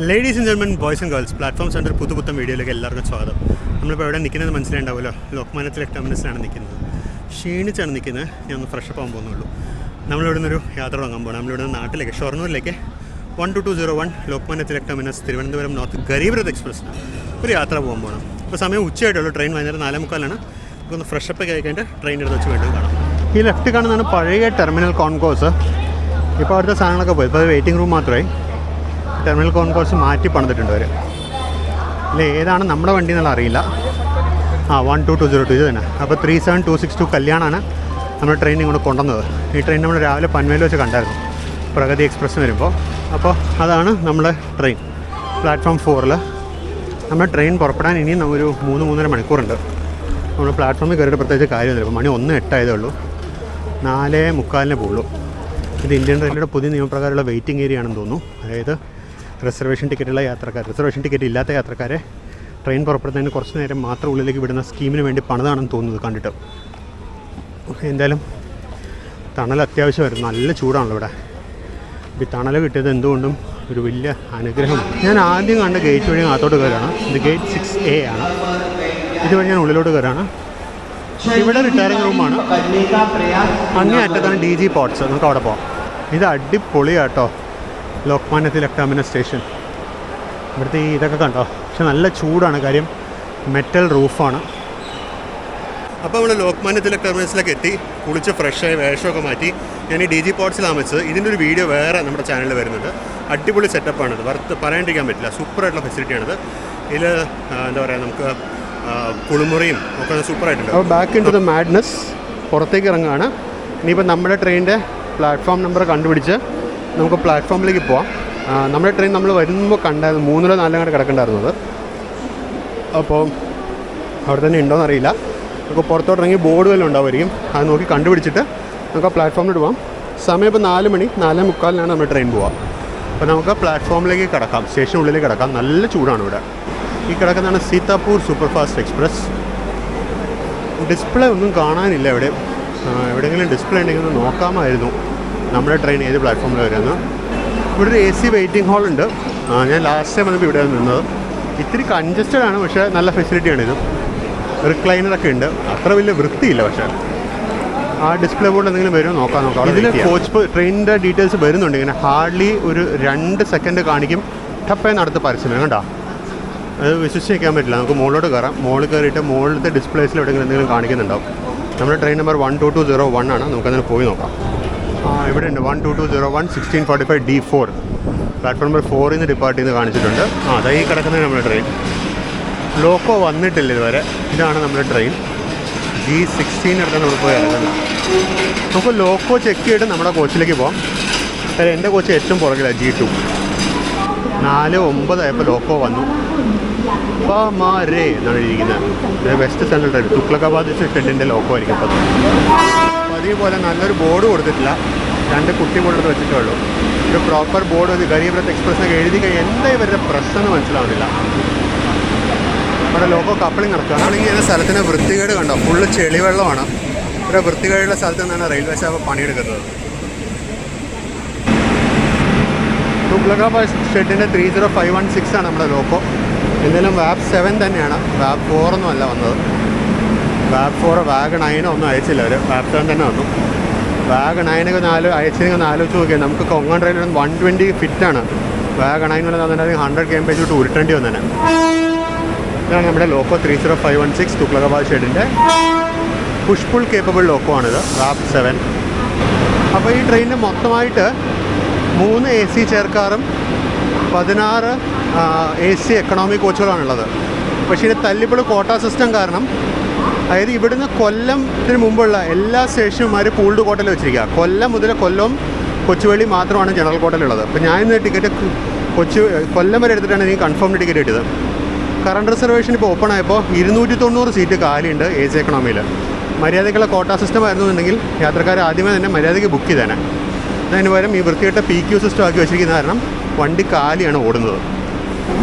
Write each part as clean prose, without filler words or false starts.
Ladies and gentlemen, boys and girls, platform centre പുതുപുത്തൻ വീഡിയോയിലേക്ക് എല്ലാവർക്കും സ്വാഗതം. നമ്മളിപ്പോൾ എവിടെ നിൽക്കുന്നത് മനസ്സിലായിട്ടുണ്ടാവുമല്ലോ, ലോക്മാന്യ തിലക് ടെർമിനസിലാണ് നിൽക്കുന്നത്. ക്ഷീണിച്ചാണ് നിൽക്കുന്നത്. ഞാൻ ഒന്ന് ഫ്രഷപ്പ് ആകാൻ പോകുന്നുള്ളൂ. നമ്മളിവിടെ നിന്നൊരു യാത്ര തുടങ്ങാൻ പോകണം. നമ്മളിവിടെ നിന്ന് നാട്ടിലേക്ക് ഷൊർണൂരിലേക്ക് 12201 ലോക്മാന്യ തിലക് ടെർമിനസ് തിരുവനന്തപുരം നോർത്ത് ഗരീബ് രഥ് എക്സ്പ്രസ്സിന് ഒരു യാത്ര പോകാൻ പോകണം. ഇപ്പോൾ സമയം ഉച്ചയായിട്ടുള്ളൂ. ട്രെയിൻ വൈകുന്നേരം 4:45. നമുക്കൊന്ന് ഫ്രഷപ്പ് ഒക്കെ ആയിക്കഴിഞ്ഞിട്ട് ട്രെയിൻ എടുത്ത് വെച്ച് വീണ്ടും കാണാം. ഈ ലെഫ്റ്റ് കാണുന്നതാണ് പഴയ ടെർമിനൽ കോൺകോഴ്സ്. ഇപ്പോൾ അവിടുത്തെ സാധനങ്ങളൊക്കെ പോയി. ഇപ്പോൾ അത് വെയിറ്റിംഗ് റൂം മാത്രമായി. ടെർമിനൽ കോൺകോഴ്സ് മാറ്റി പണിതിട്ടുണ്ട് അവർ. അല്ല, ഏതാണ് നമ്മുടെ വണ്ടി എന്നുള്ള അറിയില്ല. 12202 ഇത് തന്നെ. അപ്പോൾ 37262 കല്യാണമാണ് നമ്മൾ ട്രെയിൻ ഇങ്ങോട്ട് കൊണ്ടുവന്നത്. ഈ ട്രെയിൻ നമ്മൾ രാവിലെ പൻവേൽ വെച്ച് കണ്ടായിരുന്നു, പ്രഗതി എക്സ്പ്രസ് വരുമ്പോൾ. അപ്പോൾ അതാണ് നമ്മുടെ ട്രെയിൻ. പ്ലാറ്റ്ഫോം 4 നമ്മുടെ ട്രെയിൻ പുറപ്പെടാൻ ഇനിയും ഒരു 3-3.5 മണിക്കൂറുണ്ട്. നമ്മൾ പ്ലാറ്റ്ഫോമിൽ കയറിയിട്ട് പ്രത്യേകിച്ച് കാര്യമൊന്നുമില്ല. ഇപ്പോൾ മണി 1:08 ഉള്ളൂ. 4:45 പോകുള്ളൂ. ഇത് ഇന്ത്യൻ റെയിൽവേയുടെ പുതിയ നിയമപ്രകാരമുള്ള വെയിറ്റിംഗ് ഏരിയ ആണെന്ന് തോന്നുന്നു. അതായത് റിസർവേഷൻ ടിക്കറ്റുള്ള യാത്രക്കാർ, റിസർവേഷൻ ടിക്കറ്റ് ഇല്ലാത്ത യാത്രക്കാരെ ട്രെയിൻ പുറപ്പെടുന്നതിന് കുറച്ച് നേരം മാത്രം ഉള്ളിലേക്ക് വിടുന്ന സ്കീമിന് വേണ്ടി പണിതാണെന്ന് തോന്നുന്നത് കണ്ടിട്ട്. എന്തായാലും തണൽ അത്യാവശ്യമായിരുന്നു. നല്ല ചൂടാണല്ലോ ഇവിടെ. ഈ തണൽ കിട്ടിയത് എന്തുകൊണ്ടും ഒരു വലിയ അനുഗ്രഹമാണ്. ഞാൻ ആദ്യം കണ്ട ഗേറ്റ് വഴി അകത്തോട്ട് കയറാണ്. ഇത് ഗേറ്റ് 6A ആണ്. ഇതുവഴി ഞാൻ ഉള്ളിലോട്ട് കയറാണ്. ഇവിടെ റിട്ടയറിംഗ് റൂമാണ്. അങ്ങേ അറ്റത്താണ് DG പോർട്സ്. നമുക്ക് അവിടെ പോകാം. ഇത് അടിപൊളിയാട്ടോ ലോക്മാന്യ തിലക് ടെർമിനസ് സ്റ്റേഷൻ. ഇവിടുത്തെ ഈ ഇതൊക്കെ കണ്ടോ. പക്ഷെ നല്ല ചൂടാണ്. കാര്യം മെറ്റൽ റൂഫാണ്. അപ്പോൾ നമ്മൾ ലോക്മാന്യ തിലക് ടെർമിനസിലേക്ക് എത്തി. കുളിച്ച് ഫ്രഷായി വേഷമൊക്കെ മാറ്റി ഞാൻ ഈ DG പോർട്സിലാണ് വെച്ചത്. ഇതിൻ്റെ ഒരു വീഡിയോ വേറെ നമ്മുടെ ചാനലിൽ വരുന്നുണ്ട്. അടിപൊളി സെറ്റപ്പാണിത്. വർത്ത് പറയാണ്ടിരിക്കാൻ പറ്റില്ല. സൂപ്പറായിട്ടുള്ള ഫെസിലിറ്റിയാണിത്. ഇതിൽ എന്താ പറയുക, നമുക്ക് കുളിമുറിയും ഒക്കെ സൂപ്പറായിട്ടുണ്ട്. അപ്പോൾ back into the madness. പുറത്തേക്ക് ഇറങ്ങുകയാണ്. ഇനിയിപ്പോൾ നമ്മുടെ ട്രെയിനിൻ്റെ പ്ലാറ്റ്ഫോം നമ്പർ കണ്ടുപിടിച്ച് നമുക്ക് പ്ലാറ്റ്ഫോമിലേക്ക് പോവാം. നമ്മുടെ ട്രെയിൻ നമ്മൾ വരുമ്പോൾ കണ്ടായിരുന്നു 3-4 കിടക്കണ്ടായിരുന്നത്. അപ്പോൾ അവിടെ തന്നെ ഉണ്ടോയെന്ന് അറിയില്ല. നമുക്ക് പുറത്തോട്ടിറങ്ങി ബോർഡ് വല്ലതും ഉണ്ടാവുമായിരിക്കും. അത് നോക്കി കണ്ടുപിടിച്ചിട്ട് നമുക്ക് ആ പ്ലാറ്റ്ഫോമിൽ പോവാം. സമയം ഇപ്പോൾ 4 മണി 4:45 നമ്മൾ ട്രെയിൻ പോവാം. അപ്പോൾ നമുക്ക് പ്ലാറ്റ്ഫോമിലേക്ക് കിടക്കാം, സ്റ്റേഷനുള്ളിലേക്ക് കിടക്കാം. നല്ല ചൂടാണ് ഇവിടെ. ഈ കിടക്കുന്നതാണ് Sitapur super fast express. Display ഒന്നും കാണാനില്ല ഇവിടെ. എവിടെയെങ്കിലും ഡിസ്പ്ലേ ഉണ്ടെങ്കിൽ ഒന്ന് നോക്കാമായിരുന്നു നമ്മുടെ ട്രെയിൻ ഏത് പ്ലാറ്റ്ഫോമിൽ വരുന്നത്. ഇവിടെ ഒരു AC വെയിറ്റിംഗ് ഹാൾ ഉണ്ട്. ഞാൻ ലാസ്റ്റ് ടൈം വന്നപ്പോൾ ഇവിടെ നിന്നത്. ഇത്തിരി കൺജസ്റ്റഡ് ആണ്, പക്ഷേ നല്ല ഫെസിലിറ്റിയാണിത്. റിക്ലൈനറൊക്കെ ഉണ്ട്. അത്ര വലിയ വൃത്തിയില്ല. പക്ഷേ ആ ഡിസ്പ്ലേ ബോർഡ് എന്തെങ്കിലും വരുമോ നോക്കാം. ഇതിൽ കോച്ച് ട്രെയിനിൻ്റെ ഡീറ്റെയിൽസ് വരുന്നുണ്ട്. ഇങ്ങനെ ഹാർഡ്ലി ഒരു 2 സെക്കൻഡ് കാണിക്കും. ടപ്പേന്ന് അടുത്ത് പരസ്യം വരും. കണ്ടോ, അത് വിശ്വസിച്ച് വയ്ക്കാൻ പറ്റില്ല. നമുക്ക് മുകളിലോട്ട് കയറാം. മുകളിൽ കയറിയിട്ട് മുകളിലത്തെ ഡിസ്പ്ലേസിൽ എവിടെയെങ്കിലും എന്തെങ്കിലും കാണിക്കുന്നുണ്ടാവും. നമ്മുടെ ട്രെയിൻ നമ്പർ 12201 ആണ്. നമുക്കതിന് പോയി നോക്കാം. ഇവിടെ ഉണ്ട് 12201 1645 D4. പ്ലാറ്റ്ഫോം നമ്പർ 4 നിന്ന് ഡിപ്പാർട്ട് ചെയ്ത് കാണിച്ചിട്ടുണ്ട്. അതാ ഈ കിടക്കുന്നത് നമ്മുടെ ട്രെയിൻ. ലോക്കോ വന്നിട്ടില്ല ഇതുവരെ. ഇതാണ് നമ്മുടെ ട്രെയിൻ. G16 എടുത്താണ് നമ്മൾ പോയി ഇറങ്ങുന്നത്. നമുക്ക് ലോക്കോ ചെക്ക് ചെയ്തിട്ട് നമ്മുടെ കോച്ചിലേക്ക് പോകാം. അതായത് എൻ്റെ കോച്ച് ഏറ്റവും പുറകിലാണ്, G2. 4:09 ആയപ്പോൾ ലോക്കോ വന്നു. എന്നാണ് ഇരിക്കുന്നത്. വെസ്റ്റ് സെൻട്രൽ ട്രെയിൻ തുഗ്ലക്കാബാദ് ഷെഡിൻ്റെ ലോക്കോ ആയിരിക്കും. അപ്പോൾ അതേപോലെ നല്ലൊരു ബോർഡ് കൊടുത്തിട്ടില്ല. 2 കുട്ടി ബോർഡ് എടുത്ത് വെച്ചിട്ടേ ഉള്ളൂ. ഒരു പ്രോപ്പർ ബോർഡ് ഒരു ഗരീബ് രഥ് എക്സ്പ്രസ്സിനൊക്കെ എഴുതി കഴിഞ്ഞാൽ എന്താ ഇവരുടെ പ്രശ്നം മനസ്സിലാവുന്നില്ല. അവിടെ ലോക്കോ കപ്പിളിങ് നടക്കുക. ആണെങ്കിൽ ഈ സ്ഥലത്തിന് വൃത്തികേട് കണ്ടോ. ഫുള്ള് ചെളിവെള്ളമാണ്. ഒരു വൃത്തികേടുള്ള സ്ഥലത്ത് നിന്നാണ് റെയിൽവേ സ്റ്റാഫ് പണിയെടുക്കുന്നത്. തുഗ്ലക്കാബാദ് ഷെഡിൻ്റെ 30516 ആണ് നമ്മുടെ ലോക്കോ. എന്തായാലും VAP 7 തന്നെയാണ്. VAP 4 ഒന്നും അല്ല വന്നത്. VAP 4 VAG 9 ഒന്നും അയച്ചില്ല അവർ. VAP 7 തന്നെ വന്നു. VAG 9 അയച്ചെങ്കിൽ ആലോചിച്ച് നോക്കിയാൽ നമുക്ക് കൊങ്കൺ ട്രെയിൻ 120 ഫിറ്റാണ്. VAG 9 വല്ല തന്നെ 100 km വിട്ട് ഉരുട്ടേണ്ടി വന്നേനെ. ഇതാണ് നമ്മുടെ ലോക്കോ 30516 തുഗ്ലക്കാബാദ് ഷെഡിൻ്റെ പുഷ് പുൾ കേപ്പബിൾ ലോക്കോ ആണിത്. VAP 7. അപ്പോൾ ഈ ട്രെയിനിന് മൊത്തമായിട്ട് 3 AC ചെയർക്കാറും 16 AC എക്കണോമി കോച്ചുകളാണുള്ളത്. പക്ഷേ ഇത് തല്ലിപ്പൊളി കോട്ട സിസ്റ്റം കാരണം, അതായത് ഇവിടുന്ന് കൊല്ലത്തിന് മുമ്പുള്ള എല്ലാ സ്റ്റേഷനുമാർ പൂൾഡ് കോട്ടയിൽ വെച്ചിരിക്കുക. കൊല്ലം മുതൽ കൊല്ലം കൊച്ചുവേളി മാത്രമാണ് ജനറൽ കോട്ടയിലുള്ളത്. അപ്പോൾ ഞാൻ ഇന്ന് ടിക്കറ്റ് കൊല്ലം വരെ എടുത്തിട്ടാണ് എനിക്ക് കൺഫേംഡ് ടിക്കറ്റ് കിട്ടിയത്. കറണ്ട് റിസർവേഷൻ ഇപ്പോൾ ഓപ്പൺ ആയപ്പോൾ 290 സീറ്റ് കാലിയുണ്ട് AC എക്കണോമിയിൽ. മര്യാദയ്ക്കുള്ള കോട്ട സിസ്റ്റം ആയിരുന്നുണ്ടെങ്കിൽ യാത്രക്കാർ ആദ്യമേ തന്നെ മര്യാദയ്ക്ക് ബുക്ക് ചെയ്തേനെ. അതിന് പകരം ഈ വൃത്തികെട്ട PQ സിസ്റ്റം ആക്കി വെച്ചിരിക്കുന്ന കാരണം വണ്ടി കാലിയാണ് ഓടുന്നത്.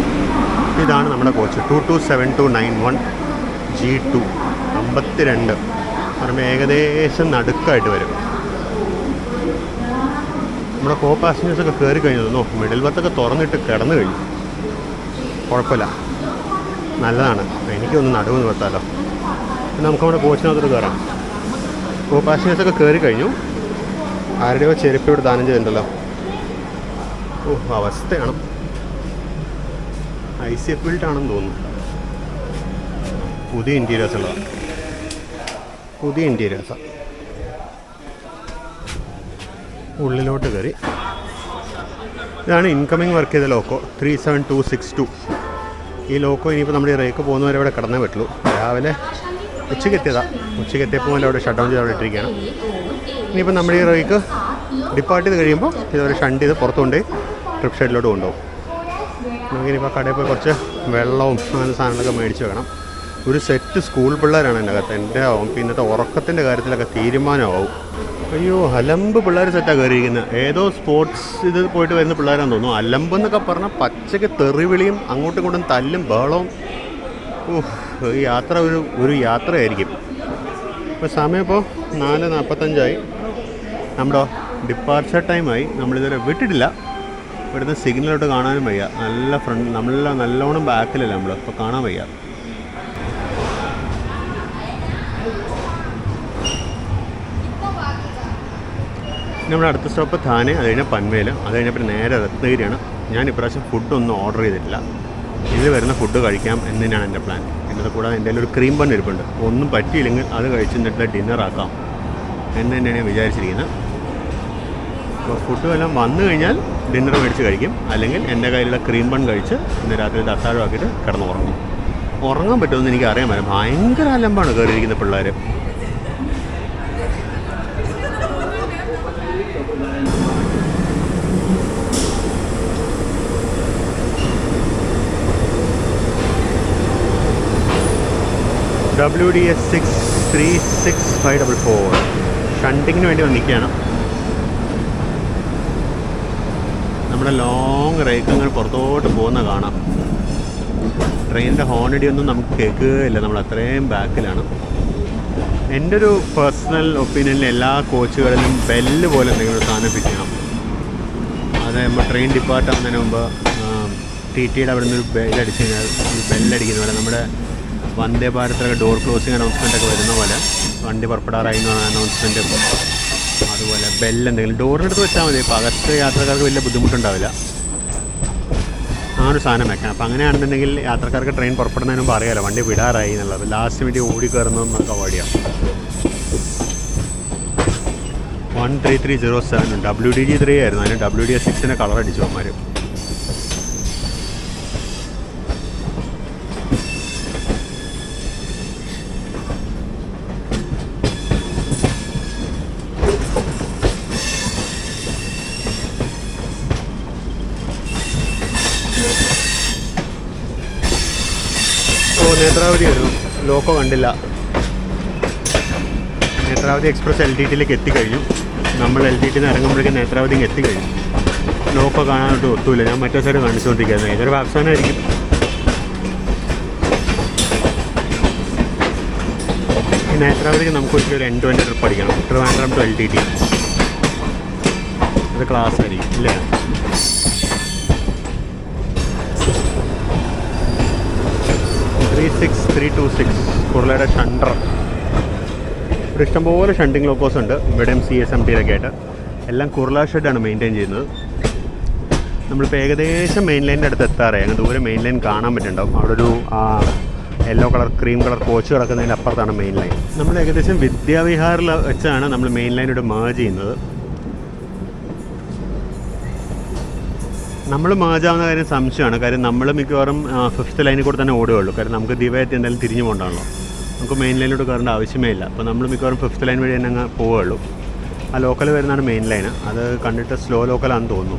ഇതാണ് നമ്മുടെ കോച്ച് 227291 G2 52. പറയുമ്പോൾ ഏകദേശം നടുക്കായിട്ട് വരും. നമ്മുടെ കോ പാസഞ്ചേഴ്സൊക്കെ കയറി കഴിഞ്ഞു. മിഡിൽ ബർത്തൊക്കെ തുറന്നിട്ട് കിടന്നു കഴിഞ്ഞു. കുഴപ്പമില്ല, നല്ലതാണ്. എനിക്കൊന്ന് നടുവ് നിർത്താമല്ലോ. നമുക്ക് നമ്മുടെ കോച്ചിനകത്തോട്ട് കയറാം. കോ പാസഞ്ചേഴ്സൊക്കെ കയറി കഴിഞ്ഞു. ആരുടെയോ ചെരുപ്പ് ഇവിടെ ദാനം ചെയ്തിട്ടുണ്ടല്ലോ. അവസ്ഥയാണ്. ICF ബിൽട്ടാണെന്ന് തോന്നുന്നു. പുതിയ ഇൻറ്റീരിയേഴ്സുള്ളതാണ്. പുതിയ ഇൻറ്റീരിയേഴ്സാണ്. ഉള്ളിലോട്ട് കയറി. ഇതാണ് ഇൻകമിങ് വർക്ക് ചെയ്ത ലോക്കോ 37262. ഈ ലോക്കോ ഇനിയിപ്പോൾ നമ്മുടെ ഈ റേക്ക് പോകുന്നവരെ ഇവിടെ കിടന്നേ പറ്റുള്ളൂ. രാവിലെ ഉച്ചയ്ക്ക് എത്തിയപ്പോൾ മുതൽ അവിടെ ഷട്ട് ഡൗൺ ചെയ്ത് അവിടെ ഇട്ടിരിക്കുകയാണ്. ഇനിയിപ്പോൾ നമ്മുടെ ഈ റേക്ക് ഡിപ്പാർട്ട് ചെയ്ത് കഴിയുമ്പോൾ ഇതുവരെ ഷണ്ട് ചെയ്ത് പുറത്തുകൊണ്ട് ട്രിപ്പ് ഷെഡിലോട്ട് കൊണ്ടുപോകും. നമുക്കിനിപ്പോൾ കടയിൽ പോയി കുറച്ച് വെള്ളവും അങ്ങനെ സാധനങ്ങളൊക്കെ മേടിച്ച് വെക്കണം. ഒരു സെറ്റ് സ്കൂൾ പിള്ളേരാണ് എൻ്റെ അകത്ത്. എൻ്റെ ഇന്നത്തെ ഉറക്കത്തിൻ്റെ കാര്യത്തിലൊക്കെ തീരുമാനമാവും. അയ്യോ, അലമ്പ് പിള്ളേർ സെറ്റാണ് കയറിയിരിക്കുന്നത്. ഏതോ സ്പോർട്സ് ഇത് പോയിട്ട് വരുന്ന പിള്ളേരാണെന്ന് തോന്നുന്നു. അലമ്പെന്നൊക്കെ പറഞ്ഞാൽ പച്ചയ്ക്ക് തെറിവിളിയും അങ്ങോട്ടും ഇങ്ങോട്ടും തല്ലും ബഹളവും. ഈ യാത്ര ഒരു യാത്രയായിരിക്കും. ഇപ്പോൾ സമയം ഇപ്പോൾ 4:45 നമ്മുടെ ഡിപ്പാർച്ചർ ടൈമായി. നമ്മളിതുവരെ വിട്ടിട്ടില്ല. ഇവിടുന്ന് സിഗ്നലോട്ട് കാണാനും വയ്യ. നല്ലോണം ബാക്കിലല്ല നമ്മൾ, ഇപ്പോൾ കാണാൻ വയ്യ. നമ്മുടെ അടുത്ത സ്റ്റോപ്പ് താനെ, അത് കഴിഞ്ഞാൽ പൻവേൽ, അത് കഴിഞ്ഞപ്പോൾ നേരെ രത്നഗിരിയാണ്. ഞാൻ ഇപ്രാവശ്യം ഫുഡൊന്നും ഓർഡർ ചെയ്തിട്ടില്ല. ഇതിൽ വരുന്ന ഫുഡ് കഴിക്കാം എന്ന് തന്നെയാണ് എൻ്റെ പ്ലാൻ. എന്നത് കൂടാതെ എൻ്റെ ഒരു ക്രീം ബൺ ഇരിപ്പുണ്ട്. ഒന്നും പറ്റിയില്ലെങ്കിൽ അത് കഴിച്ചിട്ട് ഡിന്നറാക്കാം എന്ന് തന്നെയാണ് ഞാൻ വിചാരിച്ചിരിക്കുന്നത്. അപ്പോൾ ഫുഡ് എല്ലാം വന്നു കഴിഞ്ഞാൽ ഡിന്നർ മേടിച്ച് കഴിക്കും. അല്ലെങ്കിൽ എൻ്റെ കയ്യിലുള്ള ക്രീം ബൺ കഴിച്ച് ഇന്ന് രാത്രി അത്താഴമാക്കിയിട്ട് കിടന്നുറങ്ങും. ഉറങ്ങാൻ പറ്റുമെന്ന് എനിക്ക് അറിയാൻ പറ്റും. ഭയങ്കര അലമ്പാണ് കയറിയിരിക്കുന്ന പിള്ളേർ. WDS 636544 ഷണ്ടിങ്ങിന് വേണ്ടി വന്നിരിക്കുകയാണ്. നമ്മുടെ ലോങ് റേക്ക് അങ്ങനെ പുറത്തോട്ട് പോകുന്ന കാണാം. ട്രെയിനിൻ്റെ ഹോണടിയൊന്നും നമുക്ക് കേൾക്കുകയില്ല, നമ്മൾ അത്രയും ബാക്കിലാണ്. എൻ്റെ ഒരു പേഴ്സണൽ ഒപ്പീനിയനിൽ എല്ലാ കോച്ചുകളിലും ബെല്ല് പോലെ എന്തെങ്കിലും ഒരു സാധനം ഫിറ്റ് ചെയ്യണം. അത് നമ്മൾ ട്രെയിൻ ഡിപ്പാർട്ട് ആവുന്നതിന് മുമ്പ് TTയുടെ അവിടെ നിന്ന് ഒരു ബെല്ലടിച്ച് കഴിഞ്ഞാൽ ഈ ബെല്ലടിക്കുന്ന പോലെ നമ്മുടെ വന്ദേ ഭാരതിലൊക്കെ ഡോർ ക്ലോസിങ് അനൗൺസ്മെൻറ്റൊക്കെ വരുന്ന പോലെ വണ്ടി പുറപ്പെടാറായി എന്ന് പറഞ്ഞ അനൗൺസ്മെൻറ്റ്, അതുപോലെ ബെല്ലെന്തെങ്കിലും ഡോറിനടുത്ത് വെച്ചാൽ മതി. ഇപ്പോൾ അകത്ത് യാത്രക്കാർക്ക് വലിയ ബുദ്ധിമുട്ടുണ്ടാവില്ല. ആ ഒരു സാധനം വെക്കണം. അപ്പോൾ അങ്ങനെയാണെന്നുണ്ടെങ്കിൽ യാത്രക്കാർക്ക് ട്രെയിൻ പുറപ്പെടുന്നതിന് മുമ്പ് അറിയാമല്ലോ വണ്ടി വിടാറായി എന്നുള്ളത്. ലാസ്റ്റ് മിനിറ്റ് ഓടി കയറുന്നതെന്നൊക്കെ അവോയ്ഡ് 13307 WDG3 ആയിരുന്നു. അതിന് WDS 6 കളർ അടിച്ചു അവന്മാർ. നേത്രാവതി വരുന്നു. ലോക്കോ കണ്ടില്ല. നേത്രാവതി എക്സ്പ്രസ് LTTയിലേക്ക് എത്തിക്കഴിഞ്ഞു. നമ്മൾ LTTയിൽ നിന്ന് ഇറങ്ങുമ്പോഴേക്കും നേത്രാവതിക്ക് എത്തിക്കഴിഞ്ഞു. ലോക്കോ കാണാനായിട്ട് ഒത്തുമില്ല. ഞാൻ മറ്റേ സൈഡ് കാണിച്ചുകൊണ്ടിരിക്കുന്നത്. ഏതൊരു വാപ്സാനായിരിക്കും. ഈ നേത്രാവതിക്ക് നമുക്ക് ഒരു end to end ട്രിപ്പ് അടിക്കണം. Trivandrum to LTT. അത് ക്ലാസ് ആയിരിക്കും ഇല്ലേ? കുർളയുടെ ഷണ്ടർ. ഇവിടെ ഇഷ്ടംപോലെ ഷണ്ടിങ് ലോക്കോസ് ഉണ്ട്. ഇവിടെയും CSMTയിലൊക്കെ ആയിട്ട് എല്ലാം കുർള ഷെഡാണ് മെയിൻറ്റെയിൻ ചെയ്യുന്നത്. നമ്മളിപ്പോൾ ഏകദേശം മെയിൻ ലൈനിൻ്റെ അടുത്ത് എത്താറേ. അങ്ങ് ദൂരെ മെയിൻ ലൈൻ കാണാൻ പറ്റുന്നുണ്ടാവും. അവിടെ ഒരു yellow colour cream colour coach കിടക്കുന്നതിൻ്റെ അപ്പുറത്താണ് മെയിൻ ലൈൻ. നമ്മൾ ഏകദേശം വിദ്യാവിഹാറിൽ വെച്ചാണ് നമ്മൾ മെയിൻ ലൈനോട് മേജ് ചെയ്യുന്നത്. നമ്മൾ മേജാവുന്ന കാര്യം സംശയമാണ്. കാര്യം നമ്മൾ മിക്കവാറും 5th ലൈനിൽ കൂടെ തന്നെ ഓടുകയുള്ളൂ. കാര്യം നമുക്ക് ദിവയത്തി എന്തായാലും തിരിഞ്ഞു പോകണ്ടാണല്ലോ. നമുക്ക് മെയിൻ ലൈനിലോട്ട് കയറേണ്ട ആവശ്യമേ ഇല്ല. അപ്പോൾ നമ്മൾ മിക്കവാറും 5th ലൈൻ വഴി തന്നെ അങ്ങ് പോവുകയുള്ളൂ. ആ ലോക്കൽ വരുന്നതാണ് മെയിൻ ലൈന്. അത് കണ്ടിട്ട് സ്ലോ ലോക്കലാണെന്ന് തോന്നുന്നു.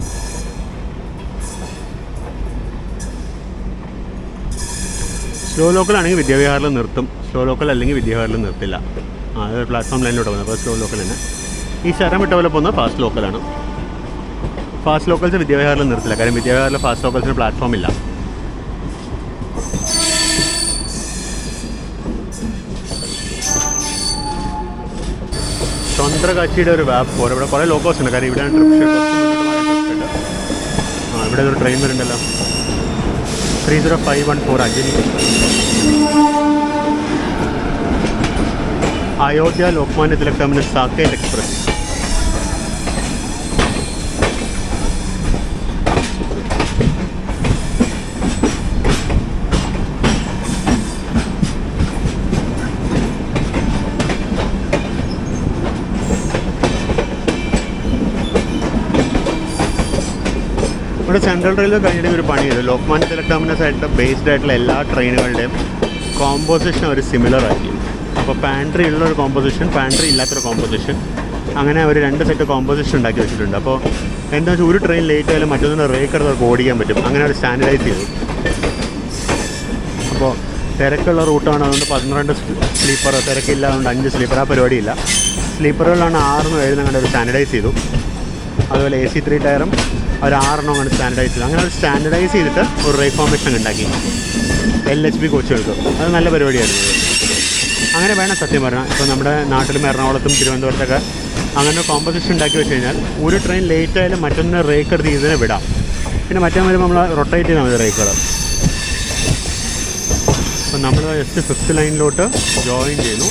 സ്ലോ ലോക്കലാണെങ്കിൽ വിദ്യാവിഹാറിൽ നിർത്തും. സ്ലോ ലോക്കൽ അല്ലെങ്കിൽ വിദ്യാവിഹാറിൽ നിർത്തില്ല. അത് പ്ലാറ്റ്ഫോം ലൈനിലോട്ട് പോകുന്നത്. അപ്പോൾ സ്ലോ ലോക്കൽ തന്നെ. ഈ ശരം വിട്ട പോലെ പോകുന്നത് ഫാസ്റ്റ് ലോക്കലാണ്. ഫാസ്റ്റ് ലോക്കൽസ് വിദ്യാവിഹാറിൽ നിർത്തില്ല. കാര്യം വിദ്യാവിഹാറിൽ ഫാസ്റ്റ് ലോക്കൽസിന് പ്ലാറ്റ്ഫോം ഇല്ല. ചന്ദ്രകാച്ചിയുടെ ഒരു വാപ്പ് പോലെ ഇവിടെ കുറേ ലോക്കോസ് ഉണ്ട്. കാര്യം ഇവിടെയാണ് ട്രിപ്പ് ഷെഡ്. ഇവിടെ ഒരു ട്രെയിൻ വരുന്നുണ്ടല്ലോ. 30514 അജനി. Ayodhya Lokmanya Tilak terminus Saket express. ഇവിടെ സെൻട്രൽ റെയിൽവേ കഴിഞ്ഞിട്ട് ഒരു പണി ചെയ്തു. ലോക്മാന്യ തിലക് ടെർമിനസ് ആയിട്ട് ബേസ്ഡ് ആയിട്ടുള്ള എല്ലാ ട്രെയിനുകളുടെയും കോമ്പോസിഷൻ അവർ സിമിലർ ആക്കി. അപ്പോൾ പാൻട്രി ഉള്ളൊരു കോമ്പോസിഷൻ, പാൻട്രി ഇല്ലാത്തൊരു കോമ്പോസിഷൻ, അങ്ങനെ അവർ 2 സെറ്റ് കോമ്പോസിഷൻ ഉണ്ടാക്കി വെച്ചിട്ടുണ്ട്. അപ്പോൾ എന്താ വെച്ചാൽ ഒരു ട്രെയിൻ ലേറ്റ് ആയാലും മറ്റൊന്നിൻ്റെ റേക്ക് എടുത്ത് ഓടിക്കാൻ പറ്റും. അങ്ങനെ അവർ സ്റ്റാൻഡർഡൈസ് ചെയ്തു. അപ്പോൾ തിരക്കുള്ള റൂട്ടാണ്, അതുകൊണ്ട് 12 സ്ലീപ്പർ, തിരക്കില്ല അതുകൊണ്ട് 5 സ്ലീപ്പർ, ആ പരിപാടിയില്ല. സ്ലീപ്പറുകളാണ് 6 7 അങ്ങനെ ഒരു സ്റ്റാൻഡർഡൈസ് ചെയ്തു. അതുപോലെ AC 3 ടയറും ഒരു 6 അങ്ങനെ സ്റ്റാൻഡർഡൈസ് ചെയ്തു. അങ്ങനെ ഒരു സ്റ്റാൻഡർഡൈസ് ചെയ്തിട്ട് ഒരു റേക്ക് ഫോർമേഷൻ ഉണ്ടാക്കി LHB കോച്ചുകൾക്ക്. അത് നല്ല പരിപാടിയായിരുന്നു. അങ്ങനെ വേണം സത്യം പറഞ്ഞാൽ. ഇപ്പോൾ നമ്മുടെ നാട്ടിലും എറണാകുളത്തും തിരുവനന്തപുരത്തൊക്കെ അങ്ങനെ കോമ്പോസിഷൻ ഉണ്ടാക്കി വെച്ച് കഴിഞ്ഞാൽ ഒരു ട്രെയിൻ ലേറ്റ് ആയാലും മറ്റൊന്ന് റേക്ക് എടുത്ത് ഇതിനെ വിടാം. പിന്നെ മറ്റേ വരുമ്പോൾ നമ്മൾ റൊട്ടേറ്റ് ചെയ്താൽ മതി റേക്കുകൾ. അപ്പം നമ്മൾ ജസ്റ്റ് 5th ലൈനിലോട്ട് ജോയിൻ ചെയ്യുന്നു.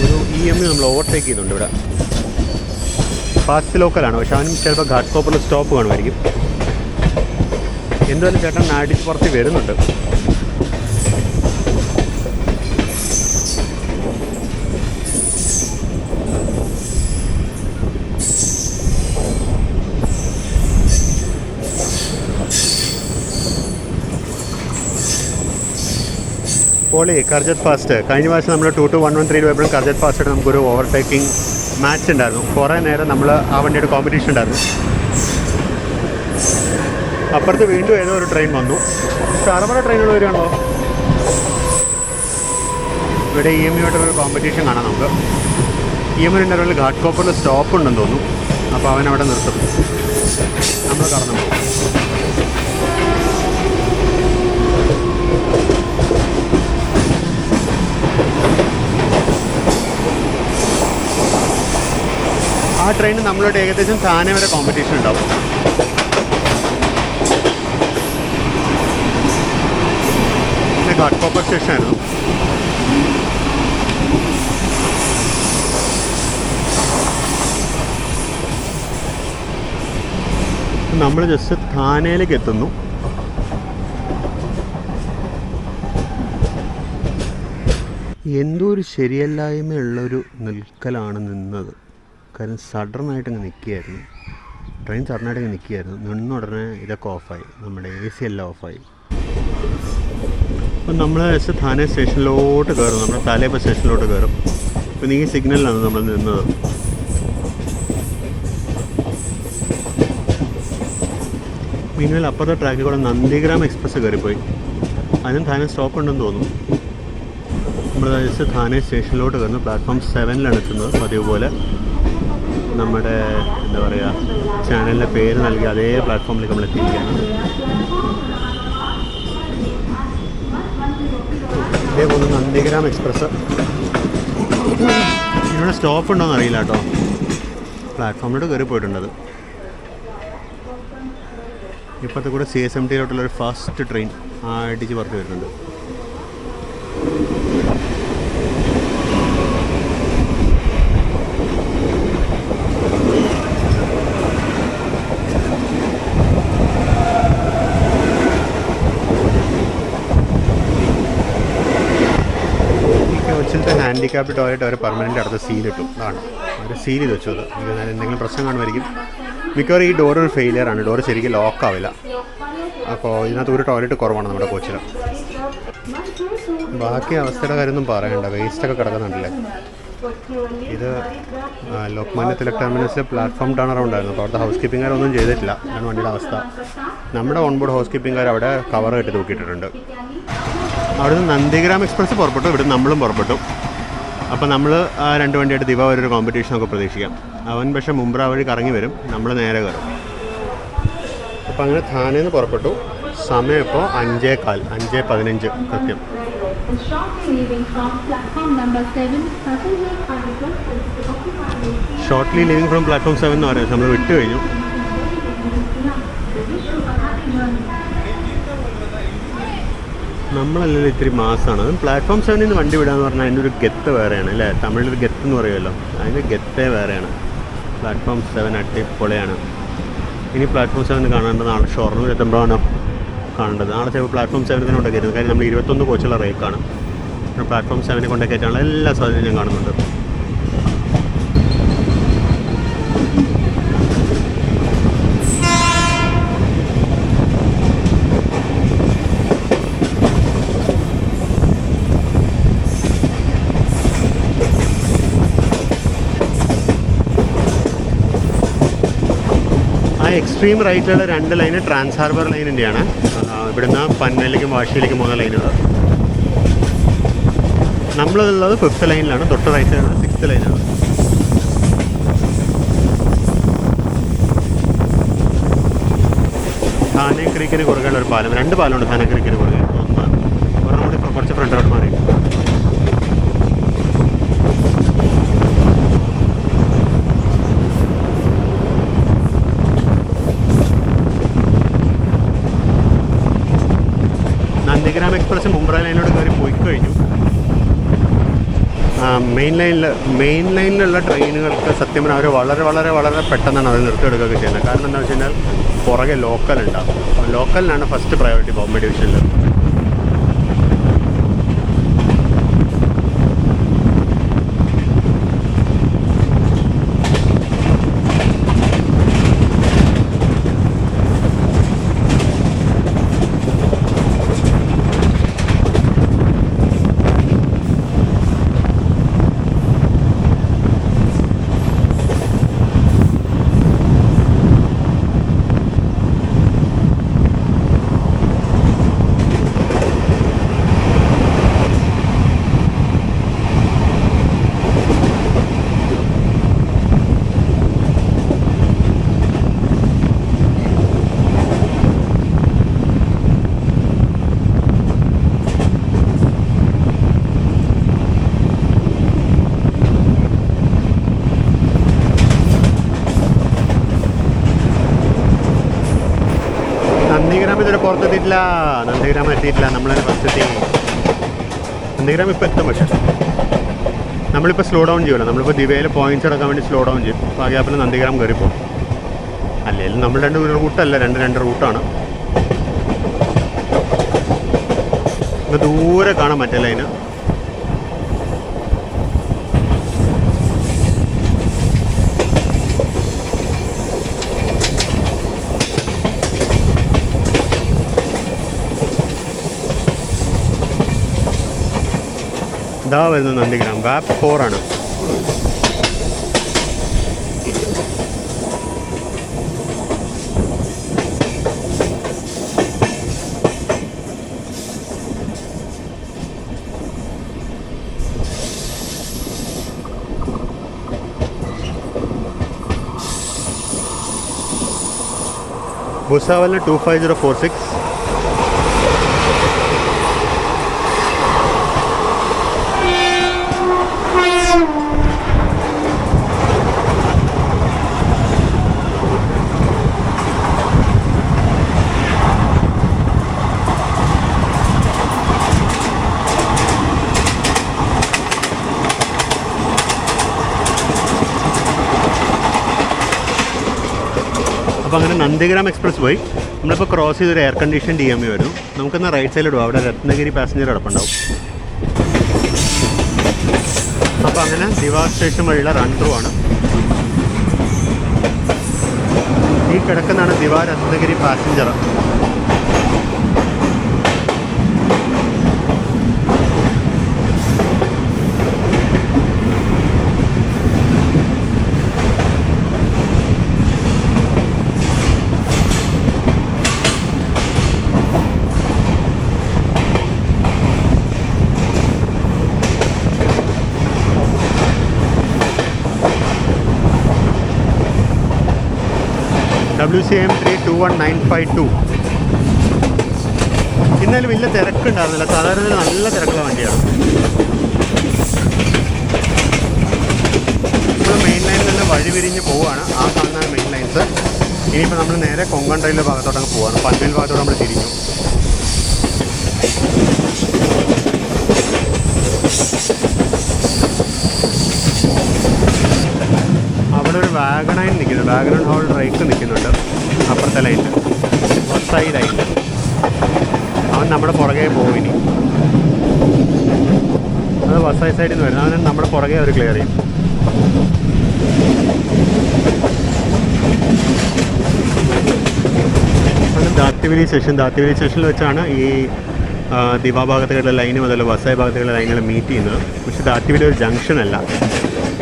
ഒരു EMU നമ്മൾ ഓവർടേക്ക് ചെയ്യുന്നുണ്ട് ഇവിടെ. ഫാസ്റ്റ് ലോക്കലാണ്, പക്ഷെ അവനും ചിലപ്പോൾ ഘാട്ട്കോപ്പറിൽ സ്റ്റോപ്പ് കാണുമായിരിക്കും. എന്തായാലും ചേട്ടൻ നാടിച്ച് പുറത്ത് വരുന്നുണ്ട്. പോളി കർജത്ത് ഫാസ്റ്റ് കഴിഞ്ഞ പ്രാവശ്യം നമ്മൾ 22113 പോയപ്പോഴും കർജത്ത് ഫാസ്റ്റായിട്ട് നമുക്കൊരു ഓവർടേക്കിംഗ് മാച്ച് ഉണ്ടായിരുന്നു. കുറേ നേരം നമ്മൾ ആ വണ്ടിയുടെ കോമ്പറ്റീഷൻ ഉണ്ടായിരുന്നു. അപ്പുറത്ത് വീണ്ടും ഏതോ ഒരു ട്രെയിൻ വന്നു. ചാറമറ ട്രെയിനുകൾ വരികയാണോ? ഇവിടെ EMU ആയിട്ടൊരു കോമ്പറ്റീഷൻ കാണാം നമുക്ക്. EMUവിൻ്റെ ഇടയിൽ ഘാട്ട്കോപ്പറിൽ സ്റ്റോപ്പ് ഉണ്ടെന്ന് തോന്നുന്നു. അപ്പോൾ അവനവിടെ നിർത്തും, നമ്മൾ കടന്നു പോകും. ആ ട്രെയിൻ നമ്മളോട് ഏകദേശം താനെ വരെ കോമ്പറ്റീഷൻ ഉണ്ടാവും. പിന്നെ ഘാട്ട്കോപ്പർ സ്റ്റേഷനായിരുന്നു. നമ്മൾ ജസ്റ്റ് താനയിലേക്ക് എത്തുന്നു. എന്തോ ഒരു ശരിയല്ലായ്മയുള്ളൊരു നിൽക്കലാണ് നിന്നത്. കാര്യം സഡനായിട്ട് അങ്ങ് നിൽക്കുകയായിരുന്നു. ട്രെയിൻ സഡനായിട്ട് അങ്ങ് നിൽക്കുകയായിരുന്നു. നിന്ന ഉടനെ ഇതൊക്കെ ഓഫായി, നമ്മുടെ AC എല്ലാം ഓഫായി. അപ്പം നമ്മൾ ജസ്റ്റ് താനെ സ്റ്റേഷനിലോട്ട് കയറും, നമ്മുടെ താലേപ്പ സ്റ്റേഷനിലോട്ട് കയറും. പിന്നെ ഈ സിഗ്നലിലാണ് നമ്മൾ നിന്നത്. മീനുവൽ അപ്പുറത്തെ ട്രാക്കിൽ കൂടെ നന്ദിഗ്രാം എക്സ്പ്രസ് കയറിപ്പോയി. അതിനും താനെ സ്റ്റോപ്പ് ഉണ്ടെന്ന് തോന്നുന്നു. നമ്മൾ ജസ്റ്റ് താനെ സ്റ്റേഷനിലോട്ട് കയറുന്നു. പ്ലാറ്റ്ഫോം 7ലാണ് എത്തുന്നത്. പതിവ് പോലെ നമ്മുടെ എന്താ പറയുക, ചാനലിൻ്റെ പേര് നൽകി അതേ പ്ലാറ്റ്ഫോമിലേക്ക് നമ്മൾ എത്തിയിരിക്കുകയാണ്. ഇതേപോലെ നന്ദിഗ്രാം എക്സ്പ്രസ്. ഇവിടെ സ്റ്റോപ്പ് ഉണ്ടോയെന്ന് അറിയില്ല കേട്ടോ. പ്ലാറ്റ്ഫോമിലോട്ട് കയറി പോയിട്ടുണ്ടത്. ഇപ്പോഴത്തെ കൂടെ CSMT-ലോട്ടുള്ളൊരു ഫസ്റ്റ് ട്രെയിൻ അടിച്ച് പുറത്ത് വരുന്നുണ്ട്. കൊച്ചിലത്തെ ഹാൻഡിക്യാപ്ഡ് ടോയ്ലറ്റ് അവർ പെർമനൻ്റ് അടുത്ത് സീലിട്ടു. അതാണ് അവർ സീൽ ചെയ്ത് വെച്ചു. അത് എന്തെങ്കിലും പ്രശ്നം കാണുമായിരിക്കും. മിക്കവാറും ഈ ഡോർ ഒരു ഫെയിലിയറാണ്. ഡോർ ശരിക്കും ലോക്കാവില്ല. അപ്പോൾ ഇതിനകത്ത് ഒരു ടോയ്ലറ്റ് കുറവാണ് നമ്മുടെ കോച്ചിൽ. ബാക്കി അവസ്ഥയുടെ കാര്യമൊന്നും പറയണ്ട. വേസ്റ്റൊക്കെ കിടക്കുന്നുണ്ടല്ലേ. ഇത് ലോക്മാന്യ തിലക് ടെർമിനസിൽ പ്ലാറ്റ്ഫോം ടേൺ അറൗണ്ട് ആയിരുന്നു. അപ്പോൾ അവിടുത്തെ ഹൗസ് കീപ്പിംഗുകാരൊന്നും ചെയ്തിട്ടില്ല. അതാണ് വണ്ടിയുടെ അവസ്ഥ. നമ്മുടെ ഓൺബോർഡ് ഹൗസ് കീപ്പിംഗുകാർ അവിടെ കവർ കെട്ടി തൂക്കിയിട്ടുണ്ട്. അവിടുന്ന് നന്ദിഗ്രാം എക്സ്പ്രസ് പുറപ്പെട്ടു. ഇവിടെ നമ്മളും പുറപ്പെട്ടു. അപ്പോൾ നമ്മൾ ആ 2 വണ്ടിയായിട്ട് ദിവ ഒരു കോമ്പറ്റീഷനൊക്കെ പ്രതീക്ഷിക്കാം. അവൻ പക്ഷേ മുംബ്ര വഴി കറങ്ങി വരും, നമ്മൾ നേരെ കയറും. അപ്പോൾ അങ്ങനെ ഥാനേന്ന് പുറപ്പെട്ടു. സമയം ഇപ്പോൾ 5:15 5:15 കൃത്യം. ഷോർട്ട്ലി ലിവിങ് ഫ്രം പ്ലാറ്റ്ഫോം 7 എന്ന് പറയുന്നത് നമ്മൾ വിട്ട് കഴിഞ്ഞു. നമ്മളല്ലല്ലോ ഇത്തിരി മാസമാണ്. പ്ലാറ്റ്ഫോം 7 നിന്ന് വണ്ടി വിടാന്ന് പറഞ്ഞാൽ അതിൻ്റെ ഒരു ഗത്ത് വേറെയാണ് അല്ലേ? തമിഴിലൊരു ഗത്ത് എന്ന് പറയുമല്ലോ, അതിൻ്റെ ഗത്തേ വേറെയാണ്. പ്ലാറ്റ്ഫോം 7 അടിപൊളിയാണ്. ഇനി പ്ലാറ്റ്ഫോം 7 കാണേണ്ടത് നാളെ ഷൊർണൂർ എത്തുമ്പോഴാണോ കാണേണ്ടത്. നാളെ ചിലപ്പോൾ പ്ലാറ്റ്ഫോം 7 കൊണ്ടൊക്കെ കയറ്റുന്നത്. കാര്യം നമ്മൾ 21 കോച്ചുള്ള റേക്കാണ്. പ്ലാറ്റ്ഫോം 7 കൊണ്ടൊക്കെ കയറ്റാനുള്ള എല്ലാ സാധ്യതയും ഞാൻ കാണുന്നുണ്ട്. എക്സ്ട്രീം റൈറ്റിലുള്ള 2 ലൈന് ട്രാൻസ് ഹാർബർ ലൈനിൻ്റെയാണ്. ഇവിടുന്ന് പന്നലിലേക്കും വാശിയിലേക്കും പോകുന്ന ലൈനുകൾ. നമ്മളുള്ളത് 5th ലൈനിലാണ്. തൊട്ട് റൈറ്റ് സൈഡിലാണ് 6th ലൈനാണ്. ധാനെ ക്രീക്കിന് കുറുകെയുള്ള ഒരു പാലം, 2 പാലമുണ്ട് ധാനെ ക്രീക്കിന് കുറുകെ. ഒരെണ്ണം കൂടി കുറച്ച് ഫ്രണ്ടോട്ട് മാറി. നന്ദിഗ്രാം എക്സ്പ്രസ് മുംബ്ര ലൈനിലൂടെ കയറി പോയി കഴിഞ്ഞു. മെയിൻ ലൈനിലുള്ള ട്രെയിനുകൾക്ക് സത്യം പറഞ്ഞാൽ അവർ വളരെ വളരെ വളരെ പെട്ടെന്നാണ് അത് നിർത്തിയെടുക്കുകയൊക്കെ ചെയ്യുന്നത്. കാരണം എന്താണെന്ന് വെച്ച് കഴിഞ്ഞാൽ പുറകെ ലോക്കൽ ഉണ്ടാകും. ലോക്കലിനാണ് ഫസ്റ്റ് പ്രയോറിറ്റി ബോംബെ ഡിവിഷനിൽ. പുറത്തെത്തിയിട്ടില്ല. നന്ദിഗ്രാം എത്തിയിട്ടില്ല. നമ്മളതിന് ഫസ്റ്റ് എത്തി. നന്ദിഗ്രാം ഇപ്പോൾ എത്തും. പക്ഷേ നമ്മളിപ്പോൾ സ്ലോ ഡൗൺ ചെയ്യുമല്ലോ. നമ്മളിപ്പോൾ ദിവയിൽ പോയിൻറ്റ്സ് എടുക്കാൻ വേണ്ടി സ്ലോ ഡൗൺ ചെയ്യും. അപ്പോൾ ആ ഗ്യാപ്പിൽ നന്ദിഗ്രാം കയറിപ്പോകും. അല്ലെങ്കിൽ നമ്മൾ 2 റൂട്ടല്ല, 2 റൂട്ടാണ്. ഇപ്പോൾ ദൂരെ കാണാൻ മറ്റേ ലൈന്. ഇതാ വരുന്നത് നന്ദിഗ്രാം. വാപ്പ് 4 ആണ്. ഭുസാവലിന് 25046. അപ്പോൾ അങ്ങനെ നന്ദിഗ്രാം എക്സ്പ്രസ് പോയി. നമ്മളിപ്പോൾ ക്രോസ് ചെയ്തൊരു എയർ കണ്ടീഷൻ DME വരുന്നു. നമുക്കെന്നാൽ റൈറ്റ് സൈഡിൽ ഇടും. അവിടെ രത്നഗിരി പാസഞ്ചർ കിടപ്പുണ്ടാവും. അപ്പോൾ അങ്ങനെ ദിവാ സ്റ്റേഷൻ വഴിയുള്ള റൺ ത്രൂ ആണ്. ഈ കിടക്കുന്നതാണ് ദിവാ രത്നഗിരി പാസഞ്ചർ. WCM 321952. ഇന്നാലും വലിയ തിരക്കുണ്ടായിരുന്നില്ല. സാധാരണ നല്ല തിരക്കുള്ള വണ്ടിയാണ്. നമ്മൾ മെയിൻ ലൈനിൽ നിന്ന് വഴി വിരിഞ്ഞ് പോവുകയാണ്. ആ കാണുന്ന മെയിൻ ലൈൻസ്. ഈ ഇനിയിപ്പോൾ നമ്മൾ നേരെ കൊങ്കൺ റെയിലിൻ്റെ ഭാഗത്തോട്ടങ്ങ് പോവാണ്. പൻവേൽ ഭാഗത്തോട്ട് നമ്മൾ തിരിഞ്ഞു. അവിടെ ഒരു വാഗണൈൻ നിൽക്കുന്നുണ്ട്, വാഗണൺ ഹോൾ റൈക്ക് നിൽക്കുന്നുണ്ട് അപ്പുറത്തെ ലൈനിൽ, സൈഡായിട്ട്. അവൻ നമ്മുടെ പുറകെ പോകും. ഇനി അത് വസായി സൈഡിൽ നിന്ന് വരുന്നത്, അവൻ നമ്മുടെ പുറകെ അവർ ക്ലിയർ ചെയ്യും. അത് ദാത്തിവലി സ്റ്റേഷനിൽ വെച്ചാണ് ഈ ദിവാ ഭാഗത്തുകളുടെ ലൈനും അതുപോലെ വസായി ഭാഗത്തുകളുടെ ലൈനുകൾ മീറ്റ് ചെയ്യുന്നത്. പക്ഷേ ദാത്തിവലി ഒരു ജംഗ്ഷൻ അല്ല,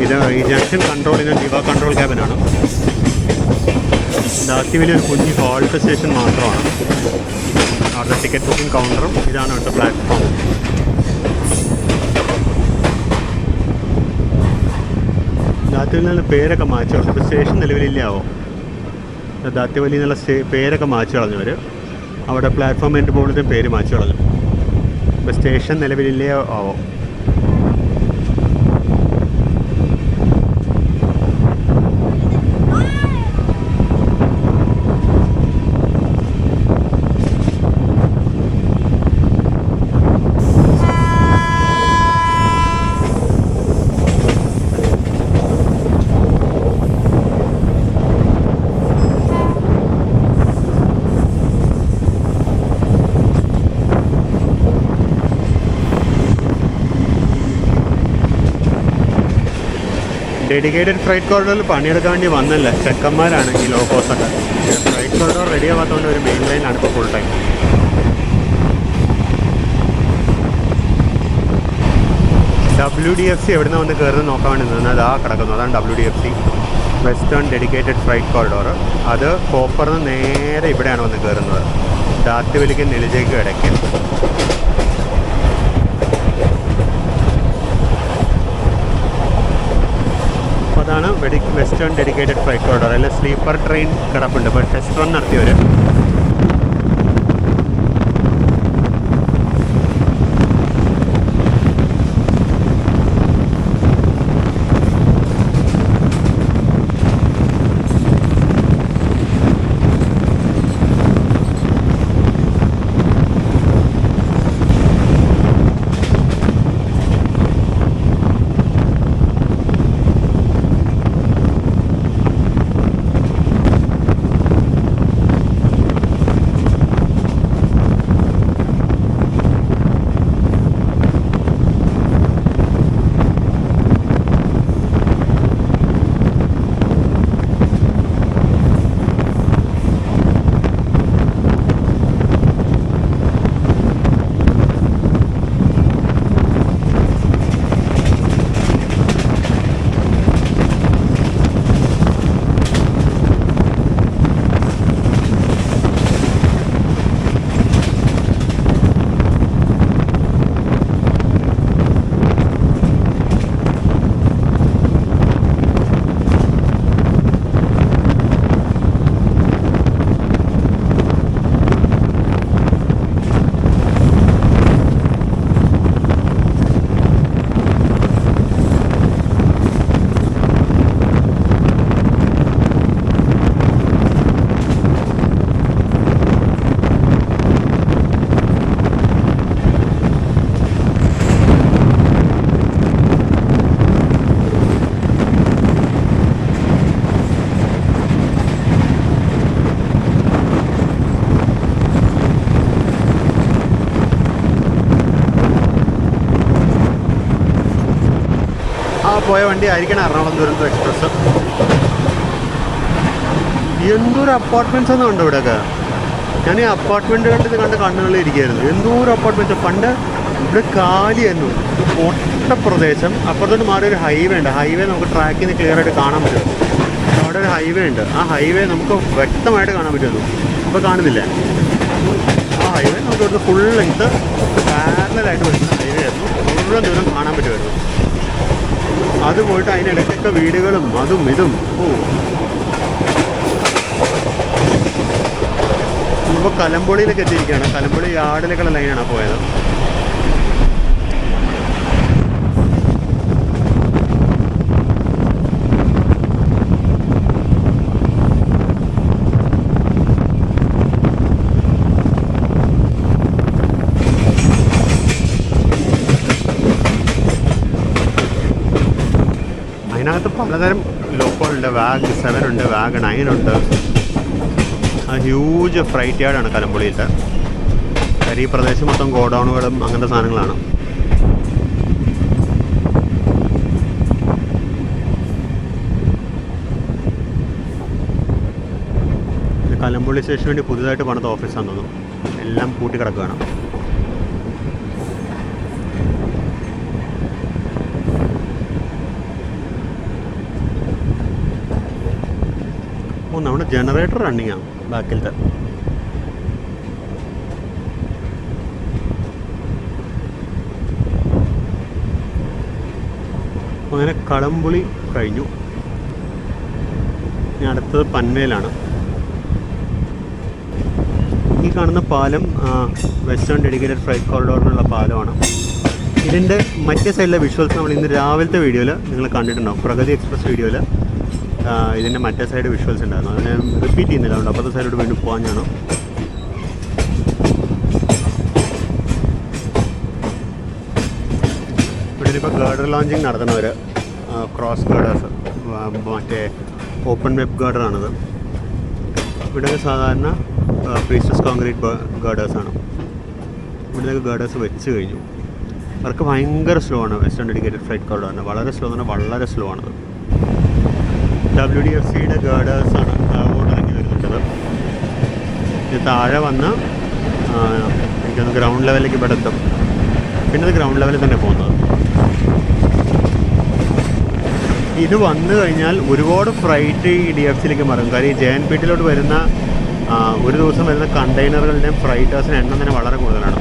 ഈ ജംഗ്ഷൻ കൺട്രോൾ ചെയ്യുന്ന ദിവാ കൺട്രോൾ ക്യാബിനാണ്. ദാത്തിവലി ഒരു കുഞ്ഞി ഹോൾട്ട് സ്റ്റേഷൻ മാത്രമാണ്. അവിടുത്തെ ടിക്കറ്റ് ബുക്കിംഗ് കൗണ്ടറും ഇതാണ് അവിടുത്തെ പ്ലാറ്റ്ഫോം. ദാത്തിവലിയിൽ നിന്ന് പേരൊക്കെ മാറ്റി കളഞ്ഞു. ഇപ്പോൾ സ്റ്റേഷൻ നിലവിലില്ലാവോ? ദാത്തിവലി എന്നുള്ള പേരൊക്കെ മാറ്റി കളഞ്ഞവർ അവിടെ പ്ലാറ്റ്ഫോം എൻ്റെ ബോർഡിൻ്റെ പേര് മാറ്റി കളഞ്ഞു. ഇപ്പോൾ സ്റ്റേഷൻ നിലവിലില്ലേ ആവോ? ഡെഡിക്കേറ്റഡ് ഫ്രൈറ്റ് കോറിഡോറിൽ പണിയെടുക്കാൻ വേണ്ടി വന്നല്ല, ചെക്കന്മാരാണ് ഈ ലോ കോസ്റ്റൊക്കെ. ഫ്രൈറ്റ് കോറിഡോർ റെഡി ആവാത്തതുകൊണ്ട് ഒരു മെയിൻ ലൈനാണ് ഇപ്പോൾ ഫുൾ ടൈം. WDFC എവിടെ നിന്ന് വന്ന് കയറുന്നത് നോക്കാൻ വേണ്ടി നിന്നത് ആ കിടക്കുന്നു. അതാണ് WDFC, western dedicated freight corridor. അത് കോപ്പറിന് നേരെ ഇവിടെയാണ് വന്ന് കയറുന്നത്, ദാത്തിവലിക്ക് നെലിജയ്ക്ക് ഇടയ്ക്ക്. അതാണ് വെസ്റ്റേൺ ഡെഡിക്കേറ്റഡ് ഫ്ലൈറ്റ് കോറിഡോർ. അതിൽ സ്ലീപ്പർ ട്രെയിൻ കിടപ്പുണ്ട്. ഇപ്പോൾ ടെസ്റ്റ് റൺ നടത്തിയവർ. പോയ വണ്ടി ആയിരിക്കണം എറണാകുളം ദുരന്തോ എക്സ്പ്രസ്. എന്തോരം അപ്പാർട്ട്മെൻറ്റ്സ് ഒന്നും ഉണ്ട് ഇവിടെയൊക്കെ. ഞാൻ ഈ അപ്പാർട്ട്മെൻറ്റ് കണ്ട് കണ്ണുകളിൽ ഇരിക്കുകയായിരുന്നു. എന്തോരം അപ്പാർട്ട്മെൻറ്റ്സ്. പണ്ട് ഇവിടെ കാലിയായിരുന്നു, ഒട്ട പ്രദേശം. അപ്പുറത്തോട്ട് മാറി ഒരു ഹൈവേ ഉണ്ട്. ഹൈവേ നമുക്ക് ട്രാക്കിൽ നിന്ന് ക്ലിയർ ആയിട്ട് കാണാൻ പറ്റും. അവിടെ ഒരു ഹൈവേ ഉണ്ട്. ആ ഹൈവേ നമുക്ക് വ്യക്തമായിട്ട് കാണാൻ പറ്റുന്നു. ഇപ്പോൾ കാണുന്നില്ല. ആ ഹൈവേ നമുക്ക് ഇവിടുന്ന് ഫുൾ ലെങ്ത്ത് പാരലായിട്ട് വരുന്ന ഹൈവേ ആയിരുന്നു. മുഴുവൻ ദൂരം കാണാൻ പറ്റുമായിരുന്നു. അത് പോയിട്ട് അതിനിടയ്ക്കൊക്കെ വീടുകളും അതും ഇതും. ഇപ്പോൾ കലമ്പുളിയിലൊക്കെ എത്തിയിരിക്കുകയാണ്. കലമ്പുളി യാർഡിലേക്കുള്ള ലൈനാണ് പോയത്. ഇതിനകത്ത് പലതരം ലോക്കോളുണ്ട്. വാഗ് 7 ഉണ്ട്, വാഗ് 9 ഉണ്ട്. ആ ഹ്യൂജ് ഫ്രൈറ്റ് യാർഡാണ് കലമ്പുളിയിലത്തെ. കാര്യം ഈ പ്രദേശം മൊത്തം ഗോഡൗണുകളും അങ്ങനത്തെ സാധനങ്ങളാണ്. കലമ്പുള്ളി സ്റ്റേഷന് വേണ്ടി പുതുതായിട്ട് പണിത ഓഫീസാണെന്ന് തോന്നുന്നു. എല്ലാം കൂട്ടിക്കിടക്കുകയാണ്. നമ്മുടെ ജനറേറ്റർ റണ്ണിങ് ആണ് ബാക്കിലത്തെ. അങ്ങനെ കടമ്പുളി കഴിഞ്ഞു. ഇനി അടുത്തത് പൻവേലാണ്. ഈ കാണുന്ന പാലം വെസ്റ്റേൺ ഡെഡിക്കേറ്റഡ് ഫ്രൈറ്റ് കോറിഡോറിനുള്ള പാലമാണ്. ഇതിൻ്റെ മറ്റേ സൈഡിലെ വിഷ്വൽസ് നമ്മൾ ഇന്ന് രാവിലത്തെ വീഡിയോയിൽ നിങ്ങൾ കണ്ടിട്ടുണ്ടാവും. പ്രഗതി എക്സ്പ്രസ് വീഡിയോയിൽ ഇതിൻ്റെ മറ്റേ സൈഡ് വിഷ്വൽസ് ഉണ്ടായിരുന്നു. അത് ഞാൻ റിപ്പീറ്റ് ചെയ്യുന്നില്ല. അതുകൊണ്ട് അപ്പുറത്തെ സൈഡോട് വീണ്ടും പോകാൻ ഞാൻ ഇവിടെ ഇപ്പോൾ ഗേർഡർ ലോഞ്ചിങ് നടത്തുന്നവർ ക്രോസ് ഗേർഡേഴ്സ്, മറ്റേ ഓപ്പൺ വെബ് ഗേർഡറാണിത്. ഇവിടെ സാധാരണ പ്രീസ്റ്റസ് കോൺക്രീറ്റ് ഗേർഡേഴ്സാണ്. ഇവിടേക്ക് ഗേർഡേഴ്സ് വെച്ച് കഴിഞ്ഞു. അവർക്ക് ഭയങ്കര സ്ലോ ആണ്. വെസ്റ്റേൺ ഡെഡിക്കേറ്റഡ് ഫ്രൈറ്റ് കോറിഡോറിന് വളരെ സ്ലോ എന്ന് പറഞ്ഞാൽ വളരെ സ്ലോ ആണത്. WDFCയുടെ ഗേർഡേഴ്സാണ് താഴോട്ട് ഇറങ്ങി വരുന്നുണ്ടത്. ഇത് താഴെ വന്ന് എനിക്കൊന്ന് ഗ്രൗണ്ട് ലെവലിലേക്ക് ഇവിടെ എത്തും. പിന്നെ അത് ഗ്രൗണ്ട് ലെവലിൽ തന്നെ പോകുന്നത്. ഇത് വന്നു കഴിഞ്ഞാൽ ഒരുപാട് ഫ്രൈറ്റ് ഈ DFCയിലേക്ക് മാറും. കാര്യം ഈ JNPTയിലോട്ട് വരുന്ന ഒരു ദിവസം വരുന്ന കണ്ടെയ്നറുകളുടെയും ഫ്രൈറ്റേഴ്സിൻ്റെ എണ്ണം തന്നെ വളരെ കൂടുതലാണ്.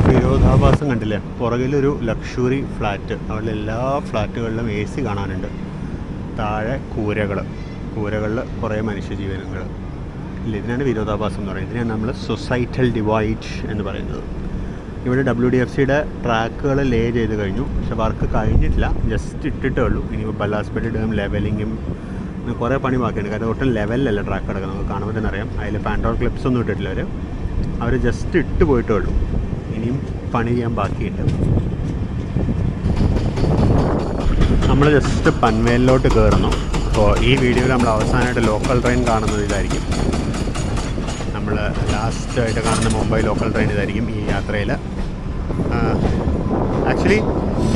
വിരോധാഭാസം കണ്ടില്ലേ? പുറകിലൊരു ലക്ഷറി ഫ്ലാറ്റ്. അവിടെ എല്ലാ ഫ്ലാറ്റുകളിലും AC കാണാനുണ്ട്. താഴെ കൂരകളിൽ കുറേ മനുഷ്യജീവനങ്ങൾ ഇല്ല. ഇതിനാണ് വിരോധാഭാസം എന്ന് പറയുന്നത്. ഇതിനാണ് നമ്മൾ സൊസൈറ്റൽ ഡിവൈഡ് എന്ന് പറയുന്നത്. ഇവിടെ WDFCയുടെ ട്രാക്കുകൾ ലേ ചെയ്ത് കഴിഞ്ഞു. പക്ഷെ വർക്ക് കഴിഞ്ഞിട്ടില്ല, ജസ്റ്റ് ഇട്ടിട്ടേ ഉള്ളൂ. ഇനിയിപ്പോൾ ബല്ലാസ്പേട്ട് ഡാം ലെവലിങ്ങും കുറേ പണി ബാക്കിയുണ്ട്. കാരണം ഒട്ടും ലെവലിലല്ല ട്രാക്ക് കിടക്കുന്നത്. നമുക്ക് കാണുമ്പോൾ തന്നെ അറിയാം. അതിൽ പാൻഡോർ ക്ലിപ്സ് ഒന്നും ഇട്ടിട്ടില്ല. അവർ ജസ്റ്റ് ഇട്ട് പോയിട്ടേ ഉള്ളൂ. ഇനിയും പണി ചെയ്യാൻ ബാക്കിയുണ്ട്. നമ്മൾ ജസ്റ്റ് പൻവേലിലോട്ട് കയറുന്നു. അപ്പോൾ ഈ വീഡിയോയിൽ നമ്മൾ അവസാനമായിട്ട് ലോക്കൽ ട്രെയിൻ കാണുന്നത് ഇതായിരിക്കും. നമ്മൾ ലാസ്റ്റായിട്ട് കാണുന്ന മുംബൈ ലോക്കൽ ട്രെയിൻ ഇതായിരിക്കും ഈ യാത്രയിൽ. ആക്ച്വലി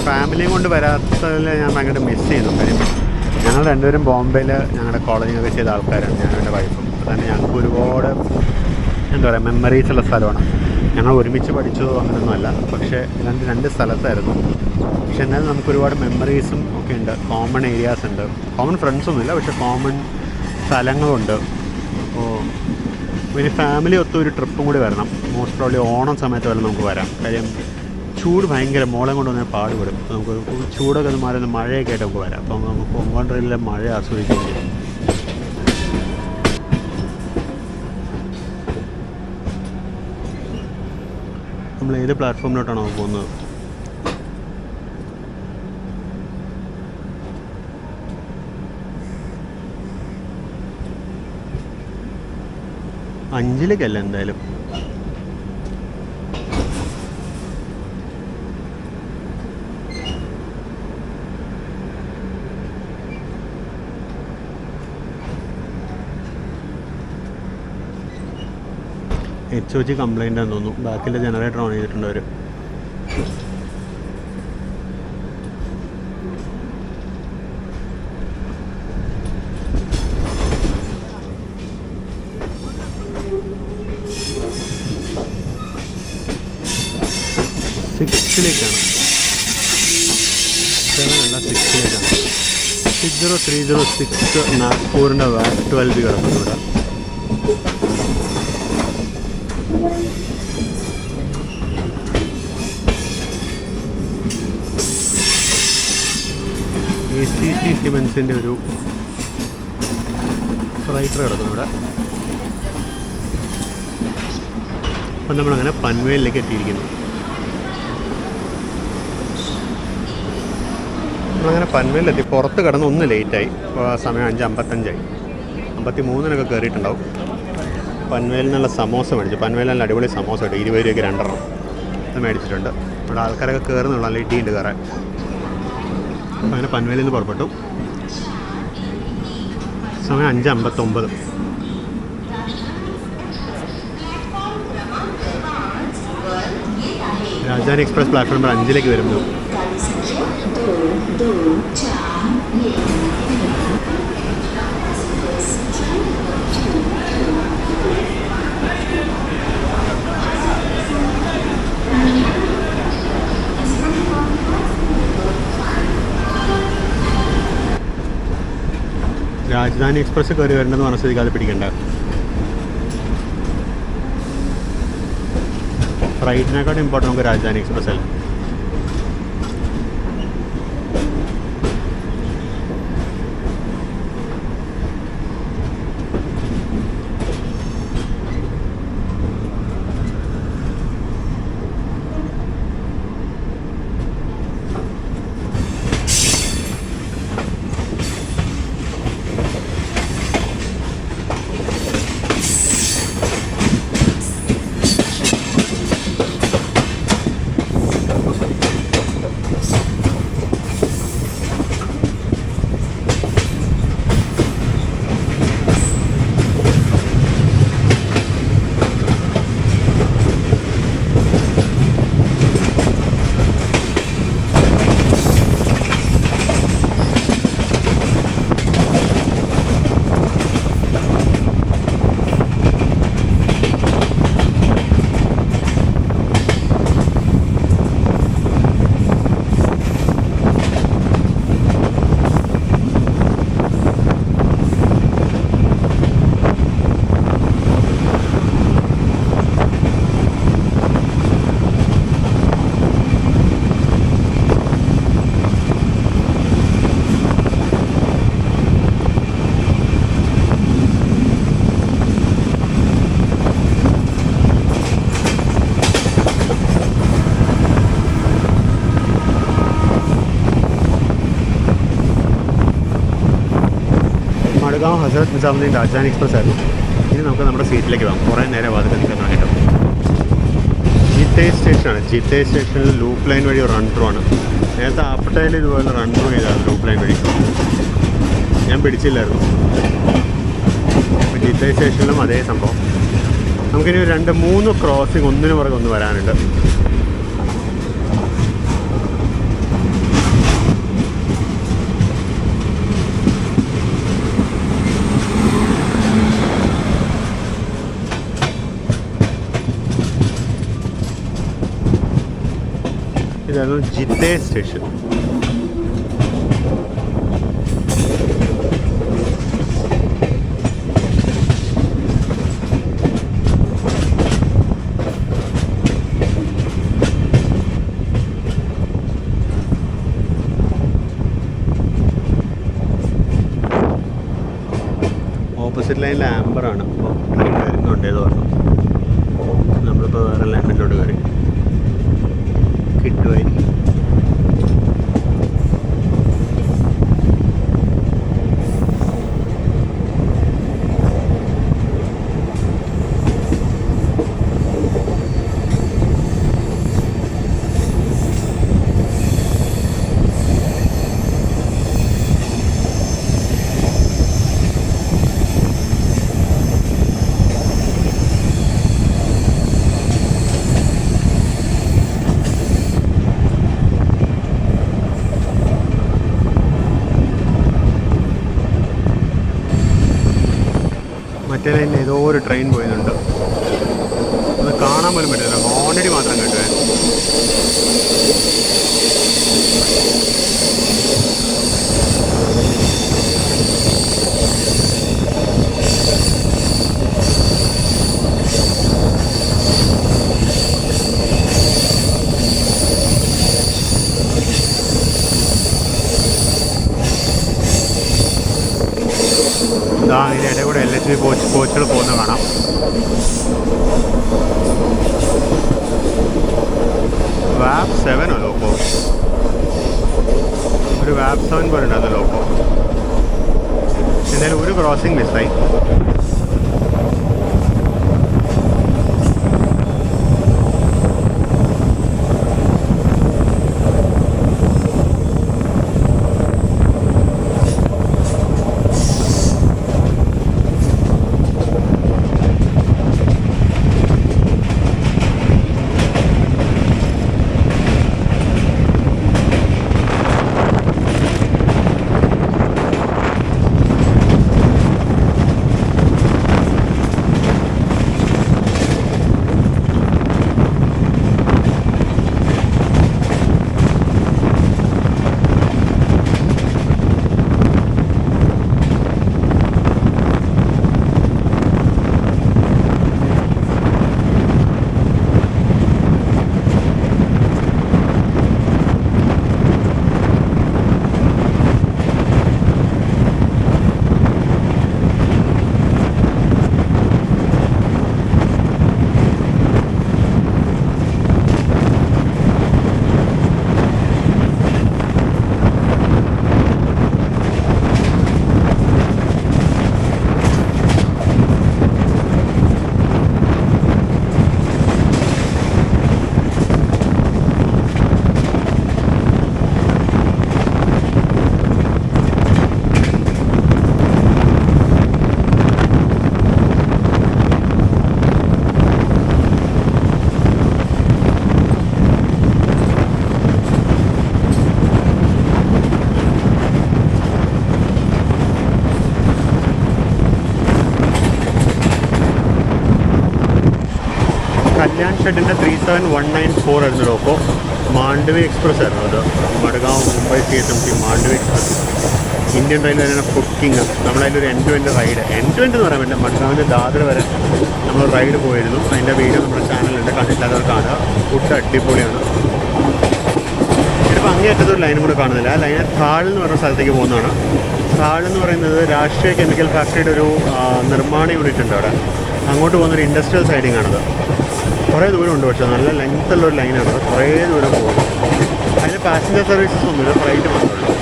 ഫാമിലിയും കൊണ്ട് വരാത്തതിൽ ഞാൻ ഭയങ്കര മിസ് ചെയ്യുന്നു. കാര്യം ഞങ്ങൾ രണ്ടുപേരും ബോംബെയിൽ ഞങ്ങളുടെ കോളേജിലൊക്കെ ചെയ്ത ആൾക്കാരാണ്, ഞാനും എൻ്റെ വൈഫും. അപ്പോൾ തന്നെ ഞങ്ങൾക്ക് ഒരുപാട് എന്താ പറയുക മെമ്മറീസ് ഉള്ള സ്ഥലമാണ്. ഞങ്ങൾ ഒരുമിച്ച് പഠിച്ചതോ അങ്ങനെയൊന്നുമല്ല, പക്ഷേ രണ്ട് സ്ഥലത്തായിരുന്നു. പക്ഷെ എന്നാലും നമുക്ക് ഒരുപാട് മെമ്മറീസും ഒക്കെ ഉണ്ട്. കോമൺ ഏരിയാസ് ഉണ്ട്. കോമൺ ഫ്രണ്ട്സൊന്നുമില്ല, പക്ഷെ കോമൺ സ്ഥലങ്ങളുണ്ട്. അപ്പോൾ പിന്നെ ഫാമിലി ഒത്തും ഒരു ട്രിപ്പും കൂടി വരണം. മോസ്റ്റ് പ്രോബ്ലി ഓണം സമയത്ത് വരെ നമുക്ക് വരാം. കാര്യം ചൂട് ഭയങ്കര മോളെ കൊണ്ട് വന്നാൽ പാടുപെടും. നമുക്ക് ചൂടൊക്കെ ഒന്ന് മാറി മഴയൊക്കെ ആയിട്ട് നമുക്ക് വരാം. അപ്പം നമുക്ക് കൊങ്കൺ ട്രെയിനിലെ മഴ ആസ്വദിക്കുകയും ചെയ്യും. നമ്മൾ ഏത് പ്ലാറ്റ്ഫോമിലോട്ടാണോ പോകുന്നത്? അഞ്ചിലേക്കല്ല എന്തായാലും. HOG കംപ്ലൈൻ്റ് ആണെന്ന് തോന്നുന്നു. ബാക്കിലെ ജനറേറ്റർ ഓൺ ചെയ്തിട്ടുണ്ട് അവർ. സിക്സിലേക്കാണ്, 6ലേക്കാണ്. 60306 നാഗ്പൂരിൻ്റെ വാഗ് 12 കിടക്കുന്നു ഇവിടെ. ACC സിമെൻസിൻ്റെ ഒരു ഫ്രൈറ്റർ കിടക്കുന്നു ഇവിടെ. അപ്പം നമ്മളങ്ങനെ പൻവേലിലേക്ക് എത്തിയിരിക്കുന്നു. നമ്മളങ്ങനെ പൻവേലിലെത്തി. പുറത്ത് കിടന്ന് ഒന്ന് ലേറ്റായി. സമയം 5:55. 53 കയറിയിട്ടുണ്ടാവും. പൻവേലിൽ നിന്നുള്ള സമോസ മേടിച്ചു. പൻവേലിൽ നല്ല അടിപൊളി സമോസ കിട്ടും. 20 രൂപയ്ക്ക് 2 അത് മേടിച്ചിട്ടുണ്ട്. ഇവിടെ ആൾക്കാരൊക്കെ കയറുന്നുള്ള നല്ല ഇടിയുണ്ട് കയറാൻ. അപ്പോൾ അങ്ങനെ പൻവേലിൽ നിന്ന് പുറപ്പെട്ടു. സമയം 5:59. രാജധാനി എക്സ്പ്രസ് പ്ലാറ്റ്ഫോം നമ്പർ 5 വരുന്നു. രാജധാനി എക്സ്പ്രസ് കയറി വരേണ്ടെന്ന് പറഞ്ഞ സ്ഥിതിക്ക് അത് പിടിക്കണ്ട. ഫ്ലൈറ്റിനെക്കാട്ടും ഇമ്പോർട്ടൻ്റ് നമുക്ക് രാജധാനി എക്സ്പ്രസ് അല്ല. മഡ്ഗാവ് ഹസ്രത്ത് നിസാമുദ്ദീൻ രാജധാനി എക്സ്പ്രസ് ആയിരുന്നു. ഇനി നമുക്ക് നമ്മുടെ സീറ്റിലേക്ക് പോകാം. കുറേ നേരം വാതിൽ നിൽക്കാനായിട്ട്. ജിത്തേ സ്റ്റേഷനാണ്. ജിത്തേ സ്റ്റേഷനിൽ ലൂപ്പ് ലൈൻ വഴി റൺ ത്രൂ ആണ്. നേരത്തെ ആപ്പട്ടയിൽ ഇതുപോലെ റൺ ത്രൂ ചെയ്താണ് ലൂപ്പ് ലൈൻ വഴി. ഞാൻ പിടിച്ചില്ലായിരുന്നു. അപ്പോൾ ജിത്തേ സ്റ്റേഷനിലും അതേ സംഭവം. നമുക്കിനി 2-3 ക്രോസിങ് ഒന്നിനു പുറകെ ഒന്ന് വരാനുണ്ട്. ഇതാണ് ജിത്തേ സ്റ്റേഷൻ. ഓപ്പോസിറ്റ് ലൈനിൽ ആംബറാണ്. അപ്പോൾ ട്രെയിൻ വരുന്നുണ്ടേന്ന് പറഞ്ഞു. നമ്മളിപ്പോൾ വേറെ ലൈനിലോട്ട് കയറി കിട്ടുമായിരിക്കും. മറ്റേ ലൈനിൽ ഏതോ ഒരു ട്രെയിൻ പോയതുണ്ട്. അത് കാണാൻ പോലും പറ്റില്ല. ഹോണടി മാത്രം കേട്ടുവേ. ഇതിൻ്റെ ഇടയിൽ കൂടെ LHV കോച്ചുകൾ പോകുന്ന കാണാം. വാപ്പ് 7 ലോക്കോ. ഒരു വാപ്പ് 7 പോലെ ഉണ്ട് അത് ലോക്കോ. എന്തായാലും ഒരു ക്രോസിംഗ് മിസ്സായി. കല്യാൺ ഷെഡിൻ്റെ 37194 ആയിരുന്നു ലോക്കോ. മാണ്ഡവി എക്സ്പ്രസ് ആയിരുന്നു അത്. Madgaon Mumbai CSMT Mandovi express. Indian റെയിൽവേയുടെ ബുക്കിംഗ്. നമ്മളതിലൊരു end to end ride, end to end എന്ന് പറയാൻ പറ്റില്ല, മഡ്ഗാവിൻ്റെ ദാദർ വരെ നമ്മൾ റൈഡ് പോയിരുന്നു. അതിൻ്റെ വീഡിയോ നമ്മുടെ ചാനലുണ്ട്, കണ്ടിട്ടില്ലാത്തവർ കാണുക. ഫുഡ് അടിപൊളിയാണ്. ചിലപ്പോൾ അങ്ങേയറ്റത്തൊരു ലൈനും കൂടെ കാണുന്നില്ല. ആ ലൈൻ താഴ് എന്ന് പറഞ്ഞ സ്ഥലത്തേക്ക് പോകുന്നതാണ്. താഴ് എന്ന് പറയുന്നത് രാഷ്ട്രീയ കെമിക്കൽ ഫാക്ടറിയുടെ ഒരു നിർമ്മാണ യൂണിറ്റ് ഉണ്ട് അവിടെ. അങ്ങോട്ട് പോകുന്നൊരു ഇൻഡസ്ട്രിയൽ സൈഡിങ് ആണത്. കുറേ ദൂരമുണ്ട്, പക്ഷേ നല്ല ലെങ്ത്തുള്ളൊരു ലൈനാണ്. കുറേ ദൂരം പോകും. അതിന് പാസഞ്ചർ സർവീസസ് ഒന്നുമില്ല, ഫ്ലൈറ്റ് മാത്രമേ ഉള്ളൂ.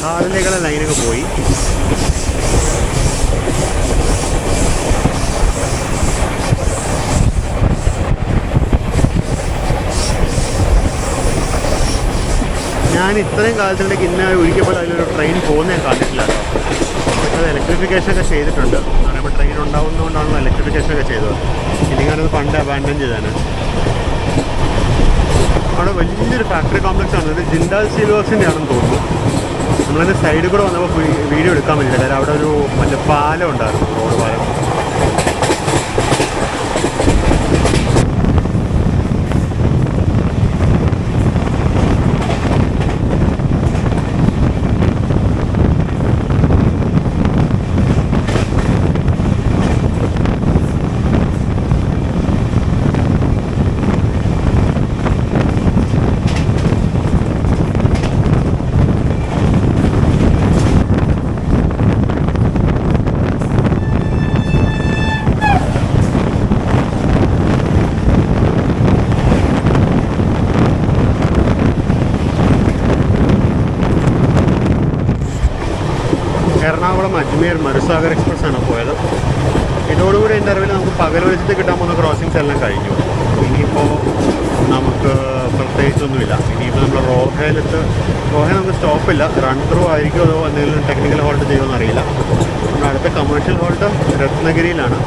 കാറിലേക്കുള്ള ലൈനൊക്കെ പോയി. ഞാൻ ഇത്രയും കാലത്തിലേക്ക് ഒരിക്കൽ പോലും അതിലൊരു ട്രെയിൻ പോകുന്ന ഞാൻ കണ്ടിട്ടില്ല. പക്ഷേ അത് ഇലക്ട്രിഫിക്കേഷനൊക്കെ ചെയ്തിട്ടുണ്ട്. എന്ന് പറയുമ്പോൾ ട്രെയിൻ ഉണ്ടാകുന്നതുകൊണ്ടാണല്ലോ ഇലക്ട്രിഫിക്കേഷനൊക്കെ ചെയ്തത്. ഇല്ലെങ്കിൽ അത് പണ്ട് അബാൻഡൻ ചെയ്താണ്. അവിടെ വലിയൊരു ഫാക്ടറി കോംപ്ലക്സ് ആണ്. ഇത് ജിൻഡാൽ സ്റ്റീൽ വർക്സിൻ്റെ ആണെന്ന് തോന്നുന്നു. നമ്മളതിൻ്റെ സൈഡിൽ കൂടെ വന്നപ്പോൾ വീഡിയോ എടുക്കാൻ പറ്റില്ല. കാര്യം അവിടെ ഒരു മറ്റേ പാലം ഉണ്ടായിരുന്നു, റോഡ് പാലം. എറണാകുളം അജ്മീർ മരുസാഗർ എക്സ്പ്രസ് ആണ് പോയത്. ഇതോടുകൂടി എൻ്റെ അറിവിൽ നമുക്ക് പകൽ വെച്ചിട്ട് കിട്ടാൻ പോകുന്ന ക്രോസിങ്സ് എല്ലാം കഴിഞ്ഞു. ഇനിയിപ്പോൾ നമുക്ക് പ്രത്യേകിച്ചൊന്നുമില്ല. ഇനിയിപ്പോൾ നമ്മൾ റോഹയിൽ നമുക്ക് സ്റ്റോപ്പില്ല. റൺ ത്രൂ ആയിരിക്കും, അതോ എന്തെങ്കിലും ടെക്നിക്കൽ ഹോൾട്ട് ചെയ്യുമെന്ന് അറിയില്ല. നമ്മുടെ അടുത്ത കമേഴ്ഷ്യൽ ഹോൾട്ട് രത്നഗിരിയിലാണ്.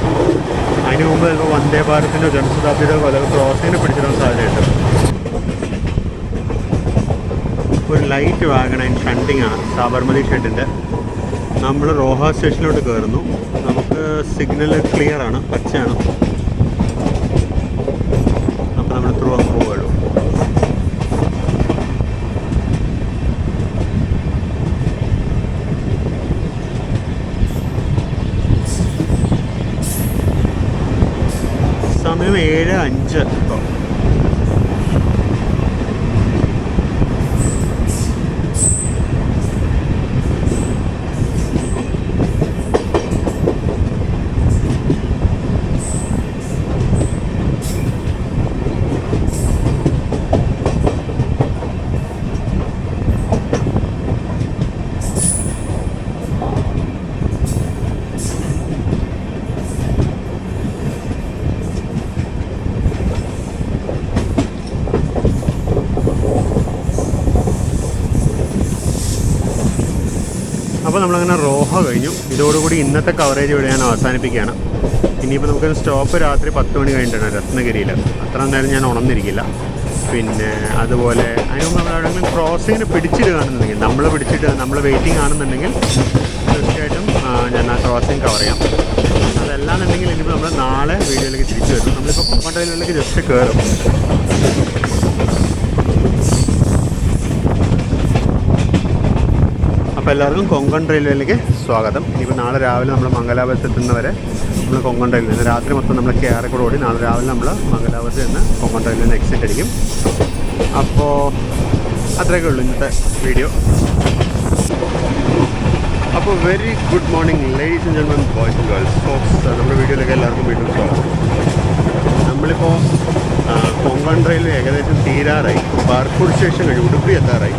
അതിന് മുമ്പ് ചിലപ്പോൾ വന്ദേ ഭാരതിൻ്റെ ജനശതാബ്ദിയുടെ ക്രോസിങ്ങിന് പിടിച്ചിടാൻ സാധ്യതയുണ്ട്. ഒരു ലൈറ്റ് വാഗൺ ആൻഡ് ഷണ്ടിങ് ആണ് സാബർമതി ഷെഡിൻ്റെ. നമ്മൾ റോഹ സ്റ്റേഷനിലോട്ട് കയറുന്നു. നമുക്ക് സിഗ്നൽ ക്ലിയർ ആണ്, പച്ചയാണ്. അപ്പോൾ നമ്മൾ ത്രൂ അങ്ങ് പോകുള്ളൂ. സമയം 7:05 ഇപ്പോൾ. അപ്പോൾ നമ്മളങ്ങനെ റോഹ കഴിഞ്ഞു. ഇതോടുകൂടി ഇന്നത്തെ കവറേജ് ഇവിടെ ഞാൻ അവസാനിപ്പിക്കുകയാണ്. ഇനിയിപ്പോൾ നമുക്കൊരു സ്റ്റോപ്പ് രാത്രി 10 മണി കഴിഞ്ഞിട്ടാണ് രത്നഗിരിയിൽ. അത്ര നേരം ഞാൻ ഉണർന്നിരിക്കില്ല. പിന്നെ അതുപോലെ അതിന് മുമ്പ് നമ്മൾ എവിടെയെങ്കിലും ക്രോസിങ്ങിന് പിടിച്ചിടുകയാണെന്നുണ്ടെങ്കിൽ, നമ്മൾ വെയിറ്റിംഗ് ആണെന്നുണ്ടെങ്കിൽ തീർച്ചയായിട്ടും ഞാൻ ആ ക്രോസിങ് കവർ ചെയ്യാം. അതല്ലാന്നുണ്ടെങ്കിൽ ഇനിയിപ്പോൾ നമ്മൾ നാളെ വീഡിയോയിലേക്ക് തിരിച്ചു വരും. നമ്മളിപ്പോൾ കൊങ്കൺ റെയിൽവേയിലേക്ക് ജസ്റ്റ് കയറും. അപ്പോൾ എല്ലാവർക്കും കൊങ്കൺ റെയിൽവേയിലേക്ക് സ്വാഗതം. ഇനിയിപ്പോൾ നാളെ രാവിലെ നമ്മൾ മംഗലാപുരത്ത് എത്തുന്നവരെ നമ്മൾ കൊങ്കൺ റെയിൽവേ നിന്ന് രാത്രി മൊത്തം നമ്മൾ കേരളക്കൂടെ ഓടി നാളെ രാവിലെ നമ്മൾ മംഗലാപുരത്ത് നിന്ന് കൊങ്കൺ റെയിൽവേയിൽ നിന്ന് എക്സിറ്റ് അടിക്കും. അപ്പോൾ അത്രയൊക്കെ ഉള്ളൂ ഇന്നത്തെ വീഡിയോ. അപ്പോൾ very good morning ladies and gentlemen, boys and girls, folks. നമ്മുടെ വീഡിയോയിലേക്ക് എല്ലാവർക്കും വീണ്ടും സ്വാഗതം. നമ്മളിപ്പോൾ കൊങ്കൺ റെയിൽവേ ഏകദേശം തീരാറായി. ബാർക്കൂർ സ്റ്റേഷൻ കഴിഞ്ഞ് ഉടുപ്പി എത്താറായി.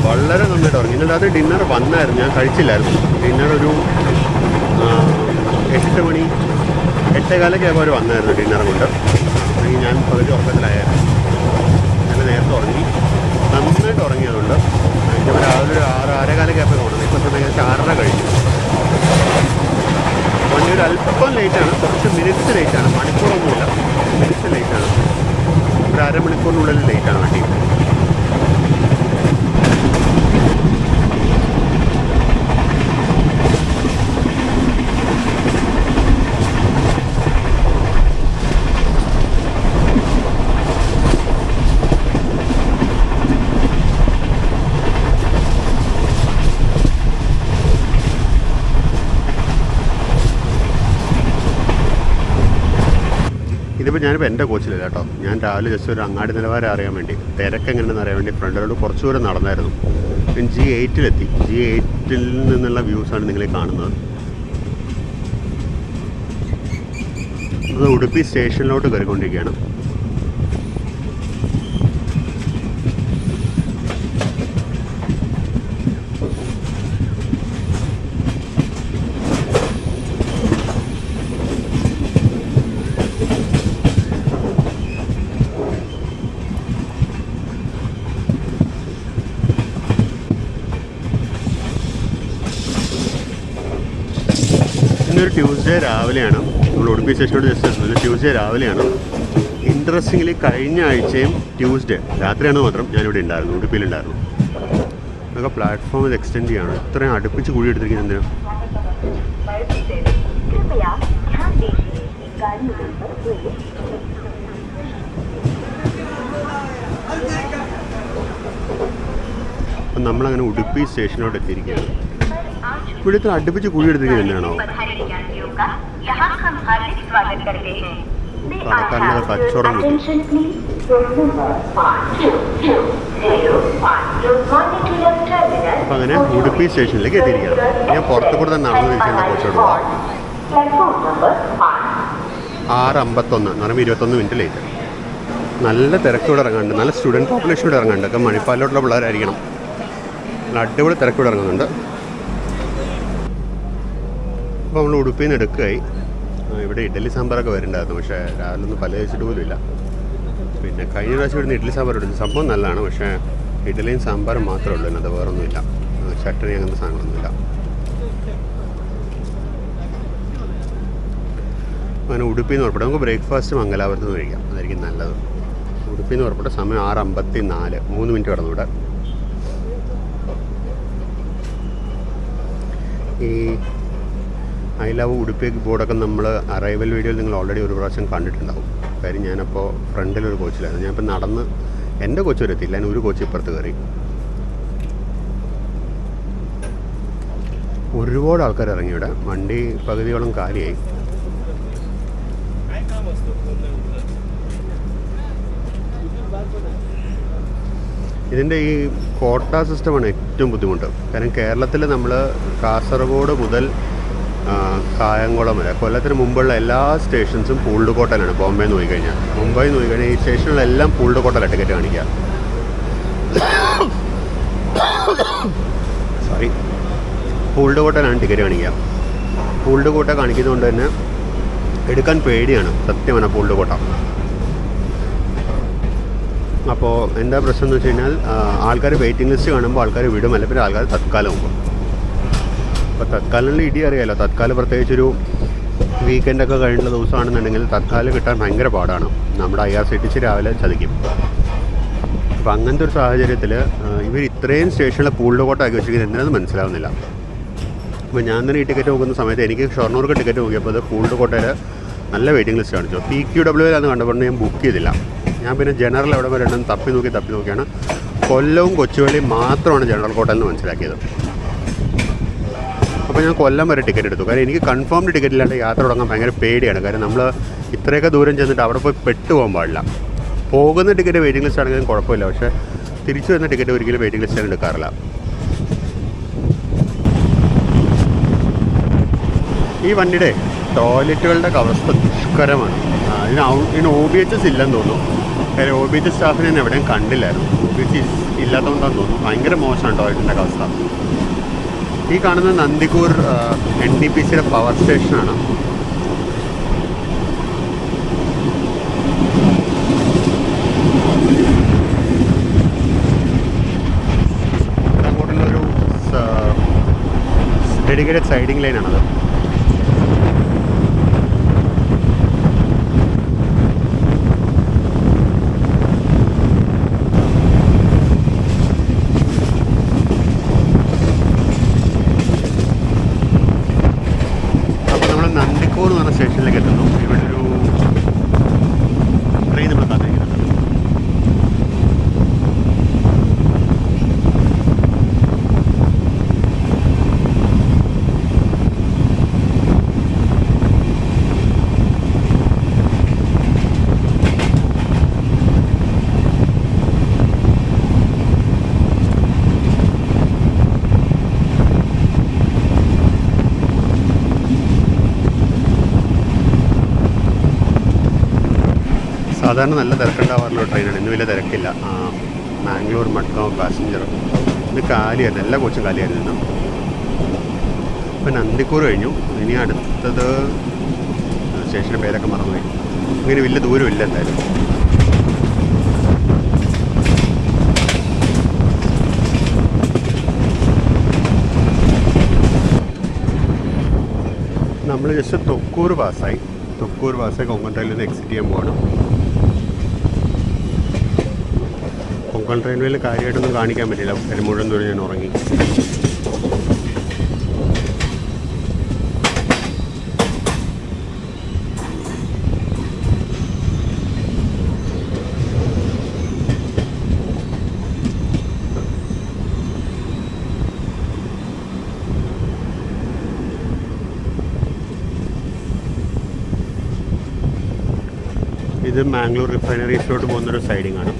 വളരെ നന്നായിട്ട് ഉറങ്ങി. ഇന്നലെ അത് ഡിന്നർ വന്നായിരുന്നു, ഞാൻ കഴിച്ചില്ലായിരുന്നു. ഡിന്നർ ഒരു 8 മണി 8:15 അവർ വന്നായിരുന്നു ഡിന്നർ കൊണ്ട്. അല്ലെങ്കിൽ ഞാൻ പകുതി ഉറക്കത്തിലായിരുന്നു. നല്ല നേരത്തെ ഉറങ്ങി, നന്നായിട്ട് ഉറങ്ങിയതുകൊണ്ട് ഇപ്പോൾ രാവിലെ ഒരു 6-6:15 പോകണം. ഇപ്പോൾ സമയം 6:30 കഴിഞ്ഞു. വണ്ടി ഒരു അല്പം ലേറ്റാണ്, കുറച്ച് മിനിറ്റ്സ് ലേറ്റാണ്, മണിക്കൂറൊന്നുമില്ല, മിനിറ്റ്സ് ലേറ്റാണ്. ഒരു അരമണിക്കൂറിനുള്ളിൽ ലേറ്റാണ് വണ്ടി. ഇതിപ്പോൾ ഞാനിപ്പോൾ എൻ്റെ കോച്ചിലല്ല കേട്ടോ. ഞാൻ രാവിലെ ജസ്റ്റ് ഒരു അങ്ങാടി നിലവാരം അറിയാൻ വേണ്ടി, തിരക്കെങ്ങനെയാണെന്ന് അറിയാൻ വേണ്ടി ഫ്രണ്ടിലോട്ട് കുറച്ച് ദൂരം നടന്നായിരുന്നു. G8-ലെത്തി. G8-ൽ നിന്നുള്ള വ്യൂസാണ് നിങ്ങൾ കാണുന്നത്. അത് ഉടുപ്പി സ്റ്റേഷനിലോട്ട് കയറിക്കൊണ്ടിരിക്കുകയാണ്. ഇന്നൊരു ട്യൂസ്ഡേ രാവിലെയാണ്. നമ്മൾ ഉടുപ്പി സ്റ്റേഷനോട് ജസ്റ്റ് എത്തുന്നത് ട്യൂസ്ഡേ രാവിലെയാണ്. ഇൻട്രസ്റ്റിംഗ്ലി കഴിഞ്ഞ ആഴ്ചയും ട്യൂസ്ഡേ രാത്രിയാണ് മാത്രം ഞാനിവിടെ ഉണ്ടായിരുന്നു, ഉടുപ്പിയിലുണ്ടായിരുന്നു. നമുക്ക് പ്ലാറ്റ്ഫോം ഇത് എക്സ്റ്റെൻഡ് ചെയ്യാണ്. ഇത്രയും അടുപ്പിച്ച് കൂടി എടുത്തിരിക്കുന്നത് എന്തിനാണ്? അപ്പം നമ്മളങ്ങനെ ഉടുപ്പി സ്റ്റേഷനോട് എത്തിയിരിക്കുകയാണ്. ഇവിടെ ഇത്ര അടുപ്പിച്ച് കൂടി എടുത്തിരിക്കുന്നത് എന്തിനാണോ? കടക്കാരനത് കച്ചവടം കിട്ടും. അപ്പം അങ്ങനെ ഉടുപ്പി സ്റ്റേഷനിലേക്ക് എത്തിയിരിക്കുകയാണ്. ഞാൻ പുറത്തു കൂടെ തന്നെ നടന്നു തിരിച്ച് എൻ്റെ കോച്ചോട് പോകാം. 6:51 എന്ന് പറയുമ്പോൾ 21 മിനിറ്റ് ലേറ്റ്. നല്ല തിരക്കൂടെ ഇറങ്ങാനുണ്ട്, നല്ല സ്റ്റുഡൻറ്റ് പോപ്പുലേഷൻ ഇവിടെ ഇറങ്ങാനുണ്ട്. ഒക്കെ മണിപ്പാലിലോട്ടുള്ള പിള്ളേരായിരിക്കണം. നല്ല അടിപൊളി തിരക്കൂടെ ഇറങ്ങുന്നുണ്ട്. അപ്പോൾ നമ്മൾ ഉടുപ്പിൽ നിന്ന് എടുക്കുകയായി. ഇവിടെ ഇഡ്ഡലി സാമ്പാറൊക്കെ വരുന്നുണ്ടായിരുന്നു, പക്ഷേ രാവിലെ ഒന്നും പല കഴിച്ചിട്ട് പോലും ഇല്ല. പിന്നെ കഴിഞ്ഞ പ്രാവശ്യം ഇവിടുന്ന് ഇഡ്ഡലി സാമ്പാർ എടുത്തു. സംഭവം നല്ലതാണ്, പക്ഷേ ഇഡ്ഡലിയും സാമ്പാറും മാത്രമേ ഉള്ളൂ, അത് വേറൊന്നുമില്ല. ചട്ടണി അങ്ങനത്തെ സാധനങ്ങളൊന്നുമില്ല. അങ്ങനെ ഉടുപ്പിൽ നിന്ന് പുറപ്പെട്ടു. നമുക്ക് ബ്രേക്ക്ഫാസ്റ്റ് മംഗലാപുരത്ത് നിന്ന് കഴിക്കാം, അതായിരിക്കും നല്ലത്. ഉടുപ്പിൽ നിന്ന് പുറപ്പെട്ട സമയം 6:54, 3 മിനിറ്റ് കടന്നു ഇവിടെ. ഈ ഐ ലവ് ഉടുപ്പി ബോർഡൊക്കെ നമ്മൾ അറൈവൽ വീഡിയോയിൽ നിങ്ങൾ ഓൾറെഡി ഒരു പ്രാവശ്യം കണ്ടിട്ടുണ്ടാവും. കാര്യം ഞാനപ്പോൾ ഫ്രണ്ടിലൊരു കോച്ചിലായിരുന്നു. ഞാനിപ്പോൾ നടന്ന് എൻ്റെ കോച്ച് വരെ എത്തിയില്ല, ഞാൻ ഒരു കോച്ച് ഇപ്പുറത്ത് കയറി. ഒരുപാട് ആൾക്കാർ ഇറങ്ങി ഇവിടെ. വണ്ടി പകുതിയോളം കാലിയായി. ഇതിൻ്റെ ഈ കോട്ട സിസ്റ്റമാണ് ഏറ്റവും ബുദ്ധിമുട്ട്. കാരണം കേരളത്തിൽ നമ്മൾ കാസർഗോഡ് മുതൽ കായംകുളം വരെ, കൊല്ലത്തിന് മുമ്പുള്ള എല്ലാ സ്റ്റേഷൻസും പൂൾഡ് കോട്ടയിലാണ്. ബോംബെ നിന്ന് പോയി കഴിഞ്ഞാൽ, മുംബൈ നിന്ന് പോയി കഴിഞ്ഞാൽ ഈ സ്റ്റേഷനിലെല്ലാം പൂൾഡ് കോട്ടയിലാണ് ടിക്കറ്റ് കാണിക്കുക. പൂൾഡ് കോട്ടയിലാണ് ടിക്കറ്റ് കാണിക്കുക. പൂൾഡ് കോട്ട കാണിക്കുന്നതുകൊണ്ട് തന്നെ എടുക്കാൻ പേടിയാണ് സത്യമാണ് പൂൾഡ് കോട്ട. അപ്പോൾ എന്താ പ്രശ്നം എന്ന് വെച്ച് കഴിഞ്ഞാൽ, ആൾക്കാർ വെയിറ്റിംഗ് ലിസ്റ്റ് കാണുമ്പോൾ ആൾക്കാർ വിടും, അല്ലെങ്കിൽ ആൾക്കാർ തത്കാലം പോകും. അപ്പോൾ തത്കാലിൽ ഇടി അറിയാമല്ലോ, തത്കാലം പ്രത്യേകിച്ചൊരു വീക്കെൻഡൊക്കെ കഴിഞ്ഞുള്ള ദിവസമാണെന്നുണ്ടെങ്കിൽ തത്കാലം കിട്ടാൻ ഭയങ്കര പാടാണ്. നമ്മുടെ IRCTC രാവിലെ ചതിക്കും. അപ്പോൾ അങ്ങനത്തെ ഒരു സാഹചര്യത്തിൽ ഇവർ ഇത്രയും സ്റ്റേഷനിലെ പൂളിൻ്റെ കോട്ട ആക്കി വെച്ചിരിക്കുന്നത് എന്തിനാണെന്ന് മനസ്സിലാവുന്നില്ല. അപ്പോൾ ഞാൻ തന്നെ ഈ ടിക്കറ്റ് നോക്കുന്ന സമയത്ത് എനിക്ക് ഷൊർണൂർക്ക് ടിക്കറ്റ് നോക്കിയപ്പോൾ അത് പൂളിൻ്റെ കോട്ടയിൽ നല്ല വെയിറ്റിംഗ് ലിസ്റ്റ് കാണിച്ചു. PQW ആണെന്ന് കണ്ടപ്പോൾ ഞാൻ ബുക്ക് ചെയ്തില്ല. ഞാൻ പിന്നെ ജനറൽ എവിടെ വരെ ഉണ്ടെന്ന് തപ്പി നോക്കിയാണ് കൊല്ലവും കൊച്ചുവേളിയും മാത്രമാണ് ജനറൽ കോട്ടയിൽ നിന്ന് മനസ്സിലാക്കിയത്. അപ്പോൾ ഞാൻ കൊല്ലം വരെ ടിക്കറ്റ് എടുത്തു. കാരണം എനിക്ക് കൺഫേംഡ് ടിക്കറ്റ് ഇല്ലാണ്ട് യാത്ര തുടങ്ങാൻ ഭയങ്കര പേടിയാണ്. കാരണം നമ്മൾ ഇത്രയൊക്കെ ദൂരം ചെന്നിട്ട് അവിടെ പോയി പെട്ടു പോകാൻ പാടില്ല. പോകുന്ന ടിക്കറ്റ് വെയിറ്റിംഗ് ലിസ്റ്റ് ആണെങ്കിലും കുഴപ്പമില്ല, പക്ഷേ തിരിച്ചു വരുന്ന ടിക്കറ്റ് ഒരിക്കലും വെയിറ്റിംഗ് ലിസ്റ്റ് ഞാൻ എടുക്കാറില്ല. ഈ വണ്ടിയുടെ ടോയ്ലറ്റുകളുടെ അവസ്ഥ ദുഷ്കരമാണ്. ഇതിന് OBHS ഇല്ലെന്ന് തോന്നുന്നു. കാര്യം OBHS സ്റ്റാഫിനെ ഞാൻ എവിടെയും കണ്ടില്ലായിരുന്നു. OBHS ഇല്ലാത്തതുകൊണ്ടാണെന്ന് തോന്നുന്നു. ഭയങ്കര മോശമാണ് ടോയ്ലറ്റിൻ്റെ അവസ്ഥ. ഈ കാണുന്നത് നന്ദിക്കൂർ NTPCയുടെ പവർ സ്റ്റേഷനാണ്. അങ്ങോട്ടുള്ളൊരു ഡെഡിക്കേറ്റഡ് സൈഡിങ് ലൈനാണത്. നന്ദിക്കൂർ എന്ന് പറഞ്ഞ സ്റ്റേഷനിലേക്ക് എത്തുന്നു. ഇവിടെ ഒരു ട്രെയിൻ നമ്മൾ കാത്തിരിക്കുന്നുണ്ട്. സാധാരണ നല്ല തിരക്കുണ്ടാവാറുള്ള ട്രെയിനാണ്. ഇന്ന് വലിയ തിരക്കില്ല. മാംഗ്ലൂർ മഡ്ഗാവ് പാസഞ്ചർ ഇത് കാലിയായിരുന്നു, എല്ലാ കോച്ചും കാലിയായിരുന്നു. ഇപ്പം നന്ദിക്കൂർ കഴിഞ്ഞു. ഇനി അടുത്തത് സ്റ്റേഷൻ്റെ പേരൊക്കെ മറന്നുപോയി. ഇങ്ങനെ വലിയ ദൂരമില്ല എന്തായാലും. നമ്മൾ ജസ്റ്റ് തൊക്കൂർ പാസ്സായി കൊങ്കൺ റെയിൽവേയിൽ നിന്ന് എക്സിറ്റ് ചെയ്യാൻ പോകണം. കൊങ്കൺ റെയിൽവേയിൽ കാര്യമായിട്ടൊന്നും കാണിക്കാൻ പറ്റില്ല. മുഴുവൻ ദൂരം ഞാൻ ഉറങ്ങി. ഇത് മാംഗ്ലൂർ റിഫൈനറീസിലോട്ട് പോകുന്നൊരു സൈഡിങ് ആണ്.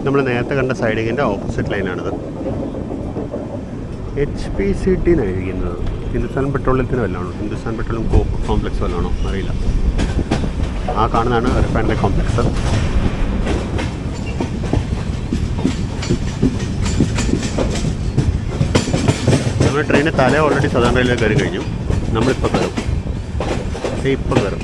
നമ്മൾ നേരത്തെ കണ്ട സൈഡിങ്ങിൻ്റെ ഓപ്പോസിറ്റ് ലൈനാണിത്. HPCT എന്നായിരിക്കുന്നത്. ഹിന്ദുസ്ഥാൻ പെട്രോളിയത്തിന് വല്ലതാണോ? ഹിന്ദുസ്ഥാൻ പെട്രോളിയം കോംപ്ലക്സ് വല്ലതാണോ അറിയില്ല. ആ കാണുന്നതാണ് റിഫൈനറി കോംപ്ലക്സ്. നമ്മുടെ ട്രെയിനിൻ്റെ തല ഓൾറെഡി സദാൻ റെയിലിൽ കയറി കഴിഞ്ഞു. നമ്മളിപ്പോൾ കയറും. ഇപ്പം കയറും.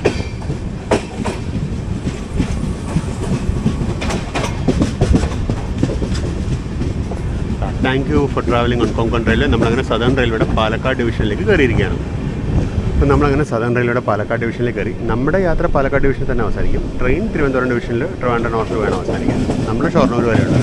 Thank you for travelling on Konkan railway. നമ്മളങ്ങനെ സദേൺ റെയിൽവേയുടെ പാലക്കാട് ഡിവിഷനിലേക്ക് കയറിയിരിക്കുകയാണ്. അപ്പോൾ നമ്മളങ്ങനെ സദേൺ റെയിൽവേയുടെ പാലക്കാട് ഡിവിഷനിലേക്ക് കയറി. നമ്മുടെ യാത്ര പാലക്കാട് ഡിവിഷനിൽ തന്നെ അവസാനിക്കും. ട്രെയിൻ തിരുവനന്തപുരം ഡിവിഷനിൽ ട്രിവാൻഡ്രം നോർത്ത് വേണം അവസാനിക്കാൻ. നമ്മുടെ ഷൊർണൂർ വരെയുണ്ട്.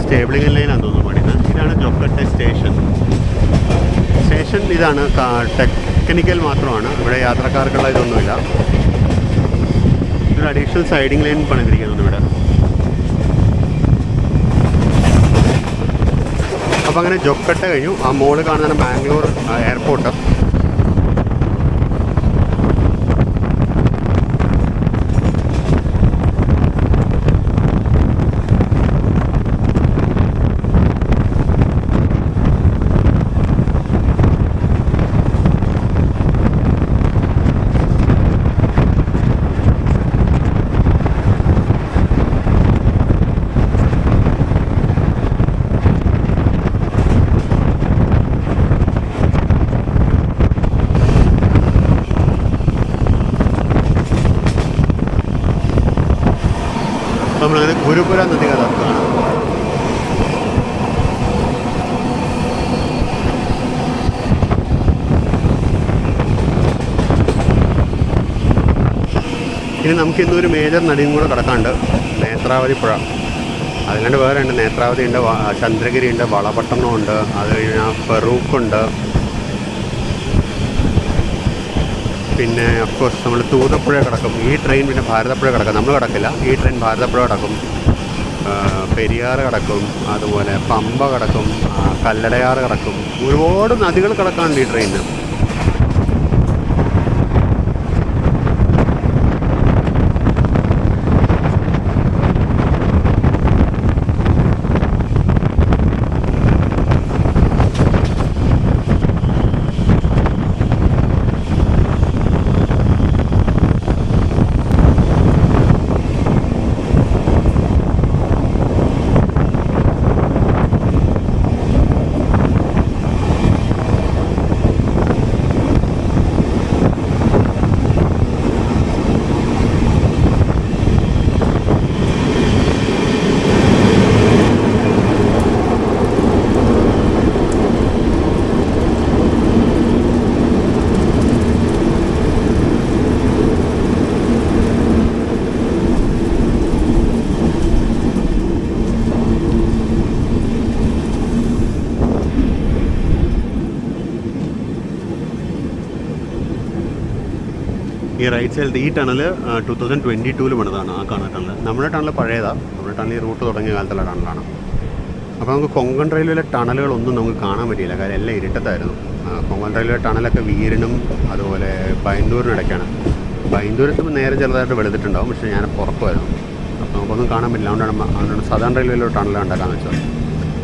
സ്റ്റേബിളിംഗ് ലൈനാണ് തോന്നുന്നു പണിയുന്നത്. ഇതാണ് ജൊക്കട്ടെ സ്റ്റേഷൻ. ഇതാണ് ടെക്നിക്കൽ മാത്രമാണ്. ഇവിടെ യാത്രക്കാർക്കുള്ള ഇതൊന്നുമില്ല. ഒരു അഡീഷണൽ സൈഡിങ് ലൈൻ പണിതിരിക്കുന്നു ഇവിടെ. അപ്പോൾ അങ്ങനെ ജൊക്കട്ടെ കഴിഞ്ഞു. ആ മോള് കാണുന്നതാണ് മാംഗ്ലൂർ എയർപോർട്ട്. നമ്മളങ്ങനെ ഗുരുപുര നദി കടക്കുകയാണ്. ഇനി നമുക്ക് ഇന്നൊരു മേജർ നദിയും കൂടെ കിടക്കാണ്ട്, നേത്രാവതി പുഴ. അതിലാണ്ട് വേറെ ഉണ്ട്, നേത്രാവതി ഉണ്ട്, ചന്ദ്രഗിരി ഉണ്ട്, വളപട്ടണം ഉണ്ട്, അത് കഴിഞ്ഞാൽ ഫെറൂഖുണ്ട്, പിന്നെ അഫ്കോഴ്സ് നമ്മൾ തൂതപ്പുഴ കിടക്കും. ഈ ട്രെയിൻ പിന്നെ ഭാരതപ്പുഴ കിടക്കും, നമ്മൾ കിടക്കില്ല. ഈ ട്രെയിൻ ഭാരതപ്പുഴ കിടക്കും, പെരിയാറ് കിടക്കും, അതുപോലെ പമ്പ കിടക്കും, കല്ലടയാറ് കിടക്കും. ഒരുപാട് നദികൾ കിടക്കാനുണ്ട് ഈ ട്രെയിനിന്. ഈ റൈറ്റ് സൈഡിൽ ഈ ടണൽ 2022 പണിതാണ്. ആ കാണുന്ന ടണൽ. നമ്മുടെ ടണൽ പഴയതാണ്. നമ്മുടെ ടണൽ ഈ റൂട്ട് തുടങ്ങിയ കാലത്തുള്ള ടണലാണ്. അപ്പോൾ നമുക്ക് കൊങ്കൺ റെയിൽവേയിലെ ടണലുകളൊന്നും നമുക്ക് കാണാൻ പറ്റിയില്ല, കാരണം എല്ലാം ഇരുട്ടത്തായിരുന്നു. കൊങ്കൺ റെയിൽവേ ടണലൊക്കെ വീരിനും അതുപോലെ ബൈന്ദൂരിനും ഇടയ്ക്കാണ്. ബൈന്ദൂരത്ത് നേരെ ചെറുതായിട്ട് വെളുത്തിട്ടുണ്ടാവും, പക്ഷേ ഞാൻ പുറത്തുമായിരുന്നു. അപ്പോൾ നമുക്കൊന്നും കാണാൻ പറ്റില്ല. അതുകൊണ്ടാണ് സദേൺ റെയിൽവേയിലൊരു ടണൽ ഉണ്ടാക്കാമെന്ന് വെച്ചത്.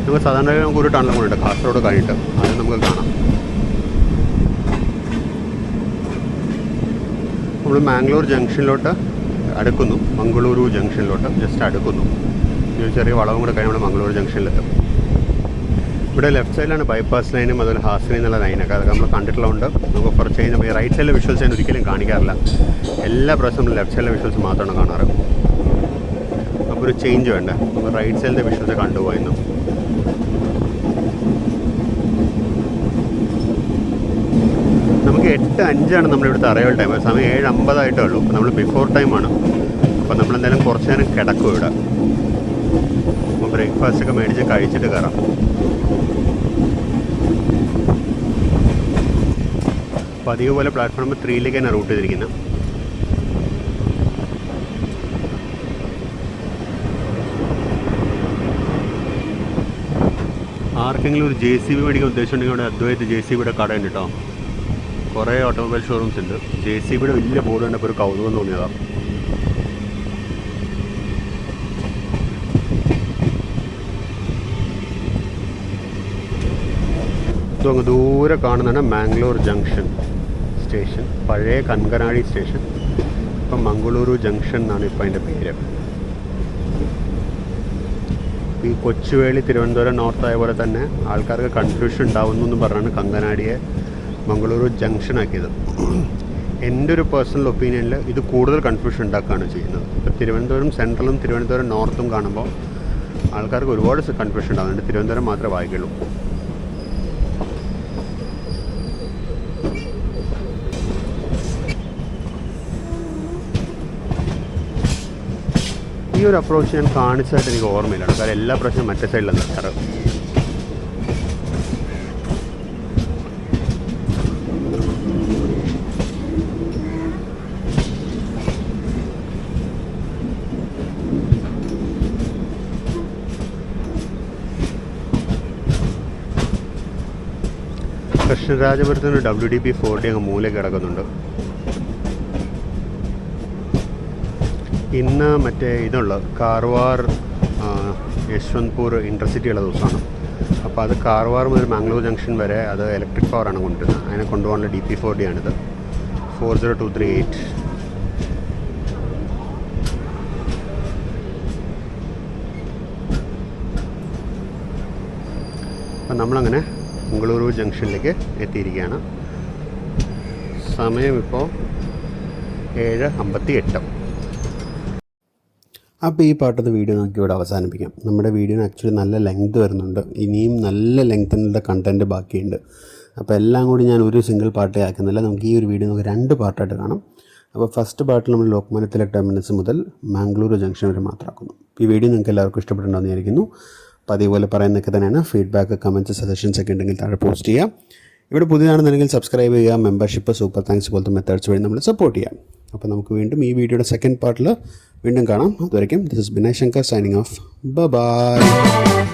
നമുക്ക് സദേൺ റെയിൽവേ നമുക്ക് ഒരു ടണലും കൂടെ ഉണ്ട്, കാസർഗോഡ് കഴിഞ്ഞിട്ട്. അത് നമുക്ക് കാണാം. നമ്മൾ മാംഗ്ലൂർ ജംഗ്ഷനിലോട്ട് അടുക്കുന്നു, മംഗളൂരു ജംഗ്ഷനിലോട്ട് ജസ്റ്റ് അടുക്കുന്നു. ഒരു ചെറിയ വളവും കൂടെ കഴിഞ്ഞ് നമ്മൾ മംഗളൂരു ജംഗ്ഷനിലെത്തും. ഇവിടെ ലെഫ്റ്റ് സൈഡിലാണ് ബൈപ്പാസ് ലൈനും അതുപോലെ ഹാസ്നി എന്നുള്ള ലൈനൊക്കെ. അതൊക്കെ നമ്മൾ കണ്ടിട്ടുള്ളതുകൊണ്ട് നമുക്ക് കുറച്ച് കഴിഞ്ഞ് ഈ റൈറ്റ് സൈഡിലെ വിഷ്വൽസ് ഞാൻ ഒരിക്കലും കാണിക്കാറില്ല. എല്ലാ പ്രാവശ്യം നമ്മൾ ലെഫ്റ്റ് സൈഡിലെ വിഷ്വൽസ് മാത്രമാണ് കാണാറ്. അപ്പോൾ ഒരു ചേഞ്ച് വേണ്ട, അപ്പോൾ റൈറ്റ് സൈഡിലെ വിഷ്വൽസ് കണ്ടുപോയിരുന്നു. നമുക്ക് 8:05 നമ്മളിവിടുത്തെ അറൈവൽ ടൈം. സമയം 7:50 ഉള്ളൂ. അപ്പോൾ നമ്മൾ ബിഫോർ ടൈമാണ്. അപ്പോൾ നമ്മളെന്തായാലും കുറച്ച് നേരം കിടക്കും ഇവിടെ. അപ്പോൾ ബ്രേക്ക്ഫാസ്റ്റൊക്കെ മേടിച്ച് കഴിച്ചിട്ട് കയറാം. പതിവ് പോലെ പ്ലാറ്റ്ഫോം 3 തന്നെ റൂട്ട് ചെയ്തിരിക്കുന്നത്. ആർക്കെങ്കിലും ഒരു JCB മേടിക്കാൻ ഉദ്ദേശിച്ചിട്ടുണ്ടെങ്കിൽ അവിടെ അദ്വൈത് JCBയുടെ കടയുണ്ട് കേട്ടോ. കുറേ ഓട്ടോമൊബൈൽ ഷോറൂംസ് ഉണ്ട്. JCBയുടെ വലിയ ബോർഡ് കണ്ടപ്പോൾ ഒരു കൗതുകം തോന്നിയതാണ്. അങ്ങ് ദൂരെ കാണുന്നതാണ് മാംഗ്ലൂർ ജംഗ്ഷൻ സ്റ്റേഷൻ, പഴയ കൻകനാടി സ്റ്റേഷൻ. ഇപ്പം മംഗളൂരു ജംഗ്ഷൻ എന്നാണ് ഇപ്പോൾ അതിൻ്റെ പേര്. ഈ കൊച്ചുവേളി തിരുവനന്തപുരം നോർത്ത് ആയ പോലെ തന്നെ ആൾക്കാർക്ക് കൺഫ്യൂഷൻ ഉണ്ടാവുന്നു എന്ന് പറഞ്ഞാണ് കങ്കനാടിയെ മംഗളൂരു ജംഗ്ഷൻ ആക്കിയത്. എൻ്റെ ഒരു പേഴ്സണൽ ഒപ്പീനിയനിൽ ഇത് കൂടുതൽ കൺഫ്യൂഷൻ ഉണ്ടാക്കുകയാണ് ചെയ്യുന്നത്. ഇപ്പോൾ തിരുവനന്തപുരം സെൻട്രലും തിരുവനന്തപുരം നോർത്തും കാണുമ്പോൾ ആൾക്കാർക്ക് ഒരുപാട് കൺഫ്യൂഷൻ ഉണ്ടാകുന്നുണ്ട്. തിരുവനന്തപുരം മാത്രമേ വായിക്കുള്ളൂ. ഈ ഒരു അപ്രോച്ച് ഞാൻ കാണിച്ചതായിട്ട് എനിക്ക് ഓർമ്മയിലാണ്, കാരണം എല്ലാ പ്രാവശ്യവും മറ്റേ സൈഡിലാണ് നിർത്താറ്. കൃഷ്ണരാജപുരത്തിന് WDP 4D അങ്ങ് മൂലയ്ക്ക് കിടക്കുന്നുണ്ട്. ഇന്ന് മറ്റേ ഇതുള്ള കാർവാർ യശ്വന്ത്പൂർ ഇൻ്റർസിറ്റി ഉള്ള ദിവസമാണ്. അപ്പോൾ അത് കാർവാർ മുതൽ മാംഗ്ലൂർ ജംഗ്ഷൻ വരെ അത് ഇലക്ട്രിക് പവറാണ് കൊണ്ടുവരുന്നത്. അതിനെ കൊണ്ടുപോകാനുള്ള DP4D ആണിത്. 40238. അപ്പം നമ്മളങ്ങനെ മംഗളൂരു ജംഗ്ഷനിലേക്ക് എത്തിയിരിക്കുകയാണ്. സമയം ഇപ്പോൾ 7:58. അപ്പോൾ ഈ പാട്ടത്തെ വീഡിയോ നമുക്ക് ഇവിടെ അവസാനിപ്പിക്കാം. നമ്മുടെ വീഡിയോന് ആക്ച്വലി നല്ല ലെങ്ത് വരുന്നുണ്ട്, ഇനിയും നല്ല ലെങ്ത്തിനുള്ള കണ്ടൻറ്റ് ബാക്കിയുണ്ട്. അപ്പോൾ എല്ലാം കൂടി ഞാൻ ഒരു സിംഗിൾ പാർട്ടേ ആക്കുന്നില്ല. നമുക്ക് ഈ ഒരു വീഡിയോ നമുക്ക് 2 പാർട്ടായിട്ട് കാണാം. അപ്പോൾ ഫസ്റ്റ് പാർട്ടിൽ നമ്മൾ ലോക്മാന്യ തിലക് ടെർമിനസ് മുതൽ മാംഗ്ലൂർ ജംഗ്ഷൻ വരെ മാത്രമാക്കുന്നു. ഈ വീഡിയോ നിങ്ങൾക്ക് എല്ലാവർക്കും ഇഷ്ടപ്പെട്ടുണ്ടെന്ന് വിചാരിക്കുന്നു. അപ്പോൾ അതേപോലെ പറയുന്നതൊക്കെ തന്നെയാണ്. ഫീഡ്ബാക്ക്, കമൻറ്റ്സ്, സജഷൻസ് ഒക്കെ ഉണ്ടെങ്കിൽ താഴെ പോസ്റ്റ് ചെയ്യാം. ഇവിടെ പുതിയതാണെന്നുണ്ടെങ്കിൽ സബ്സ്ക്രൈബ് ചെയ്യുക, മെമ്പർഷിപ്പ്, സൂപ്പർ താങ്ക്സ് പോലത്തെ മെത്തേഡ്സ് വഴി നമ്മൾ സപ്പോർട്ട് ചെയ്യാം. അപ്പോൾ നമുക്ക് വീണ്ടും ഈ വീഡിയോയുടെ സെക്കൻഡ് പാർട്ടിൽ വീണ്ടും കാണാം. അതുവരയ്ക്കും this is Binay Shankar signing off. By.